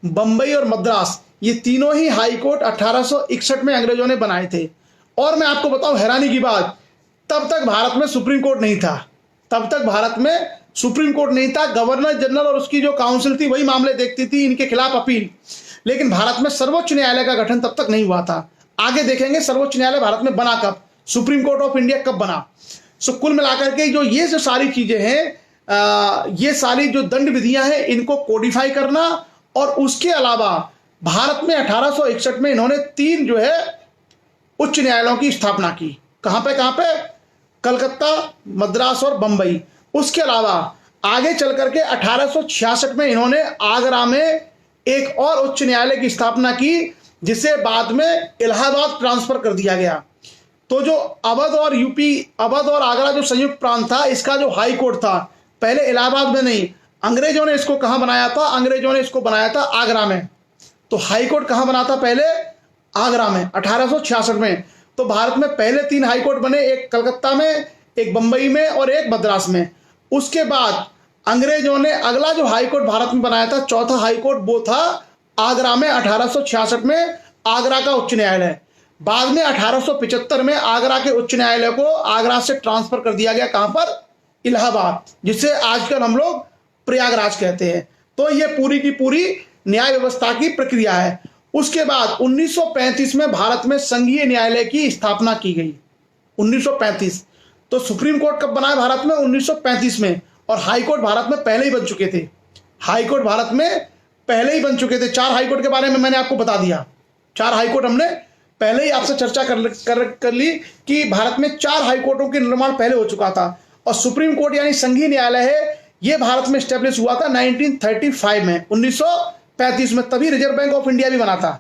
बंबई और मद्रास। ये तीनों ही हाईकोर्ट 1861 में अंग्रेजों ने बनाए थे। और मैं आपको बताऊं हैरानी की बात, तब तक भारत में सुप्रीम कोर्ट नहीं था। तब तक भारत में सुप्रीम कोर्ट नहीं था। गवर्नर जनरल और उसकी जो काउंसिल थी वही मामले देखती थी, इनके खिलाफ अपील। लेकिन भारत में सर्वोच्च न्यायालय का गठन तब तक नहीं हुआ था। आगे देखेंगे सर्वोच्च न्यायालय भारत में बना कब, सुप्रीम कोर्ट ऑफ इंडिया कब बना। सो कुल मिलाकर के जो सारी चीजें हैं, ये सारी जो दंड विधियां हैं, इनको कोडिफाई करना। और उसके अलावा भारत में 1861 में इन्होंने 3 जो है उच्च न्यायालयों की स्थापना की। कहां पे? कलकत्ता, मद्रास और बंबई। उसके अलावा आगे चल करके 1866 में इन्होंने आगरा में एक और उच्च न्यायालय की स्थापना की, जिसे बाद में इलाहाबाद ट्रांसफर कर दिया गया। तो जो अवध और आगरा जो संयुक्त प्रांत था, इसका जो हाई कोर्ट था पहले इलाहाबाद में नहीं, अंग्रेजों ने इसको कहां बनाया था? अंग्रेजों ने इसको बनाया था आगरा में। तो हाई कोर्ट कहां बना था पहले? आगरा में 1866 में। तो भारत में पहले 3 हाई कोर्ट बने, एक कलकत्ता में, एक बंबई में और एक मद्रास में। उसके बाद अंग्रेजों ने अगला जो हाई कोर्ट भारत में बनाया था, चौथा हाई कोर्ट, वो था आगरा में 1866 में, आगरा का उच्च न्यायालय। बाद में 1875 में आगरा के उच्च न्यायालय को आगरा से ट्रांसफर कर दिया गया। कहां पर? इलाहाबाद, जिसे आजकल हम लोग प्रयागराज कहते हैं। तो यह पूरी की पूरी न्याय व्यवस्था की प्रक्रिया है। उसके बाद 1935 में भारत में संघीय न्यायालय की स्थापना की गई। 1935। तो सुप्रीम कोर्ट कब बना है भारत में? 1935 में। और हाई कोर्ट भारत में पहले ही बन चुके थे। हाई कोर्ट भारत में पहले ही बन चुके थे। 4 हाई कोर्ट के बारे में मैंने आपको बता दिया। 4 हाई कोर्ट हमने पहले ही आपसे चर्चा कर ली कि भारत में 4 हाई कोर्टों के निर्माण पहले हो चुका था। और सुप्रीम कोर्ट यानी संघीय न्यायालय है, यह भारत में स्टैब्लिश हुआ था 1935 में, 1935 में। तभी रिजर्व बैंक ऑफ इंडिया भी बना था।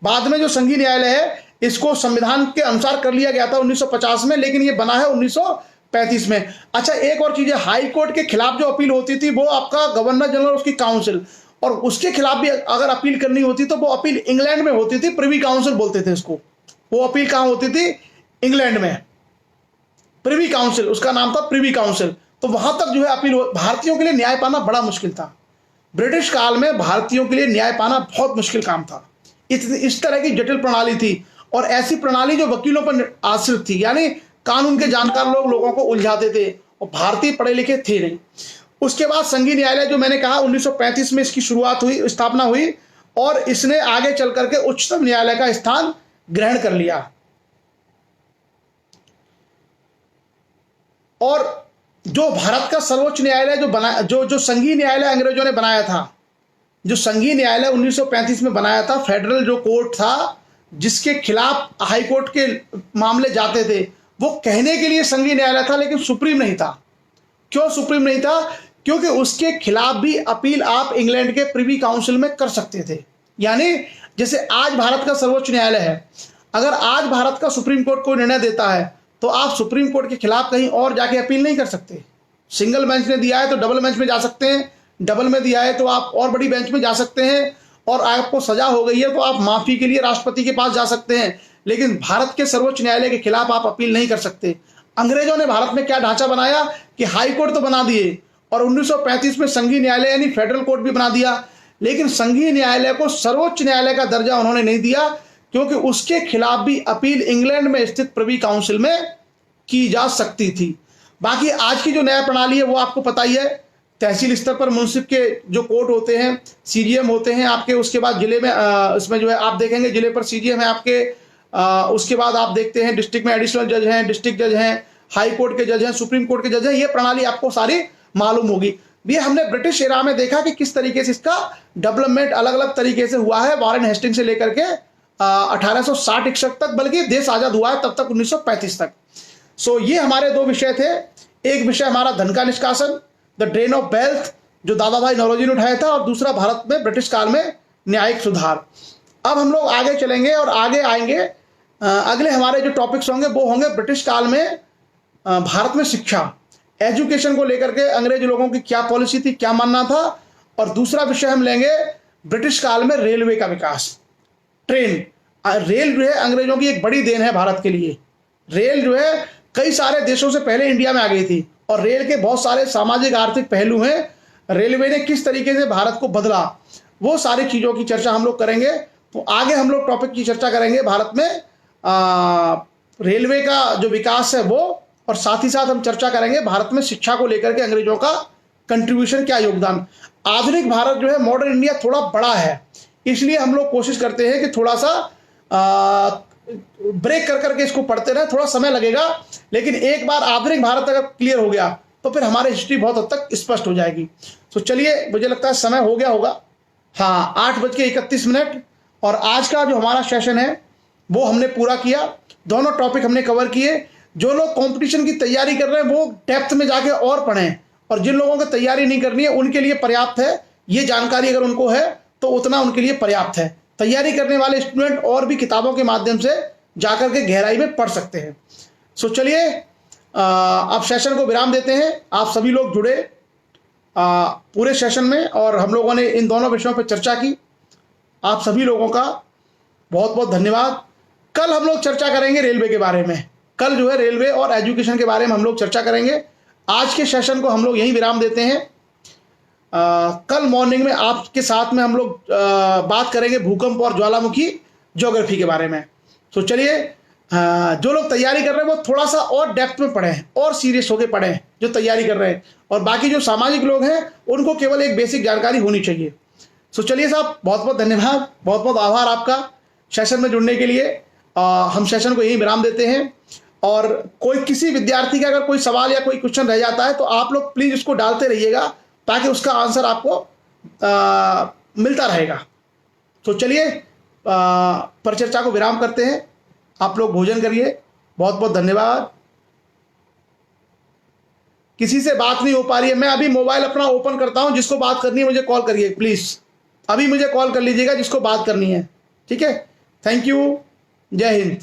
बाद में जो संघीय न्यायालय है, इसको संविधान के अनुसार कर लिया गया था 1950 में, लेकिन ये बना है 1935 में। अच्छा, एक और चीज है, हाई कोर्ट के खिलाफ जो अपील होती थी वो आपका गवर्नर जनरल, उसकी काउंसिल, और उसके खिलाफ भी अगर अपील करनी होती तो वो अपील इंग्लैंड में होती थी, प्रिवी काउंसिल बोलते थे इसको। वो अपील कहां होती थी? इंग्लैंड में, प्रिवी काउंसिल, उसका नाम था प्रिवी काउंसिल। तो वहां तक जो है अपील, भारतीयों के लिए न्याय पाना बड़ा मुश्किल था। ब्रिटिश काल में भारतीयों के लिए न्याय पाना बहुत मुश्किल काम था। इस तरह की जटिल प्रणाली थी, और ऐसी प्रणाली जो वकीलों पर आश्रित थी, यानी कानून के जानकार लोग लोगों को उलझाते थे, और भारतीय पढ़े लिखे थे नहीं। उसके बाद संघीय न्यायालय जो मैंने कहा 1935 में इसकी शुरुआत हुई, स्थापना हुई, और इसने आगे चल करके उच्चतम न्यायालय का स्थान ग्रहण कर लिया। और जो भारत का सर्वोच्च न्यायालय जो बना, जो संघीय न्यायालय अंग्रेजों ने बनाया था, जो संघीय न्यायालय 1935 में बनाया था, फेडरल जो कोर्ट था, जिसके खिलाफ हाई कोर्ट के मामले जाते थे, वो कहने के लिए संघीय न्यायालय था, लेकिन सुप्रीम नहीं था। क्यों सुप्रीम नहीं था? क्योंकि उसके खिलाफ भी अपील आप इंग्लैंड के प्रिवी काउंसिल में कर सकते थे। यानी जैसे आज भारत का सर्वोच्च न्यायालय है, अगर आज भारत का सुप्रीम कोर्ट कोई निर्णय देता है, तो आप सुप्रीम कोर्ट के खिलाफ कहीं और जाके अपील नहीं कर सकते। सिंगल बेंच ने दिया है तो डबल बेंच में जा सकते हैं, डबल में दिया है तो आप और बड़ी बेंच में जा सकते हैं, और आपको सजा हो गई है तो आप माफी के लिए राष्ट्रपति के पास जा सकते हैं। लेकिन भारत के सर्वोच्च न्यायालय के खिलाफ आप अपील नहीं कर सकते। अंग्रेजों ने भारत में क्या ढांचा बनाया कि हाई कोर्ट तो बना दिए, और 1935 में संघीय न्यायालय यानी फेडरल कोर्ट भी बना दिया, लेकिन संघीय न्यायालय को सर्वोच्च न्यायालय का दर्जा उन्होंने नहीं दिया, क्योंकि उसके खिलाफ भी अपील इंग्लैंड में स्थित प्रिवी काउंसिल में की जा सकती थी। बाकी आज की जो न्याय प्रणाली है वो आपको पता ही है, तहसील स्तर पर मुंसिफ के जो कोर्ट होते हैं, सीजीएम होते हैं आपके, उसके बाद जिले में इसमें जो है आप देखेंगे जिले पर सीजीएम है आपके, उसके बाद आप देखते हैं डिस्ट्रिक्ट में एडिशनल जज हैं, डिस्ट्रिक्ट जज हैं, हाई कोर्ट के जज हैं, सुप्रीम कोर्ट के जज हैं। ये प्रणाली आपको सारी मालूम होगी। ये हमने ब्रिटिश एरा में देखा कि किस तरीके से इसका डेवलपमेंट अलग अलग तरीके से हुआ है, वॉरेन हेस्टिंग से लेकर के 1860-61 तक, बल्कि देश आजाद हुआ है तब तक 1935 तक। सो ये हमारे 2 विषय थे। एक विषय हमारा धन का निष्कासन, द ड्रेन ऑफ वेल्थ, जो दादा भाई नौरोजी ने उठाया था, और दूसरा भारत में ब्रिटिश काल में न्यायिक सुधार। अब हम लोग आगे चलेंगे और आगे आएंगे, अगले हमारे जो टॉपिक्स होंगे वो होंगे ब्रिटिश काल में भारत में शिक्षा, एजुकेशन को लेकर के अंग्रेज लोगों की क्या पॉलिसी थी, क्या मानना था। और दूसरा विषय हम लेंगे ब्रिटिश काल में रेलवे का विकास, ट्रेन। रेल जो है अंग्रेजों की एक बड़ी देन है भारत के लिए। रेल जो है कई सारे देशों से पहले इंडिया में आ गई थी, और रेल के बहुत सारे सामाजिक आर्थिक पहलू हैं। रेलवे ने किस तरीके से भारत को बदला, वो सारी चीज़ों की चर्चा हम लोग करेंगे। तो आगे हम लोग टॉपिक की चर्चा करेंगे भारत में रेलवे का जो विकास है वो, और साथ ही साथ हम चर्चा करेंगे भारत में शिक्षा को लेकर के अंग्रेजों का कंट्रीब्यूशन, क्या योगदान। आधुनिक भारत जो है, मॉडर्न इंडिया थोड़ा बड़ा है, इसलिए हम लोग कोशिश करते हैं कि थोड़ा सा ब्रेक कर करके इसको पढ़ते रहे, थोड़ा समय लगेगा, लेकिन एक बार आधुनिक भारत अगर क्लियर हो गया तो फिर हमारी हिस्ट्री बहुत हद तक स्पष्ट हो जाएगी। तो चलिए, मुझे लगता है समय हो गया होगा, हाँ 8:31। और आज का जो हमारा सेशन है वो हमने पूरा किया, दोनों टॉपिक हमने कवर किए। जो लोग कंपटीशन की तैयारी कर रहे हैं वो डेप्थ में जाके और पढ़ें, और जिन लोगों को तैयारी नहीं करनी है उनके लिए पर्याप्त है, ये जानकारी अगर उनको है तो उतना उनके लिए पर्याप्त है। तैयारी करने वाले स्टूडेंट और भी किताबों के माध्यम से जाकर के गहराई में पढ़ सकते हैं। सो चलिए अब सेशन को विराम देते हैं। आप सभी लोग जुड़े पूरे सेशन में, और हम लोगों ने इन दोनों विषयों पर चर्चा की। आप सभी लोगों का बहुत बहुत धन्यवाद। कल हम लोग चर्चा करेंगे रेलवे के बारे में। कल जो है रेलवे और एजुकेशन के बारे में हम लोग चर्चा करेंगे। आज के सेशन को हम लोग यहीं विराम देते हैं। कल मॉर्निंग में आपके साथ में हम लोग बात करेंगे भूकंप और ज्वालामुखी ज्योग्राफी के बारे में। तो चलिए, जो लोग तैयारी कर रहे हैं वो थोड़ा सा और डेप्थ में पढ़ें और सीरियस होकर पढ़ें जो तैयारी कर रहे हैं, और बाकी जो सामाजिक लोग हैं उनको केवल एक बेसिक जानकारी होनी चाहिए। सो चलिए साहब, बहुत बहुत धन्यवाद, बहुत बहुत आभार आपका सेशन में जुड़ने के लिए। हम सेशन को यहीं विराम देते हैं, और कोई किसी विद्यार्थी का अगर कोई सवाल या कोई क्वेश्चन रह जाता है तो आप लोग प्लीज़ उसको डालते रहिएगा, ताकि उसका आंसर आपको मिलता रहेगा। तो चलिए परिचर्चा को विराम करते हैं। आप लोग भोजन करिए। बहुत बहुत धन्यवाद। किसी से बात नहीं हो पा रही है, मैं अभी मोबाइल अपना ओपन करता हूं, जिसको बात करनी है मुझे कॉल करिए प्लीज़। अभी मुझे कॉल कर लीजिएगा जिसको बात करनी है, ठीक है। Thank you. जय हिंद।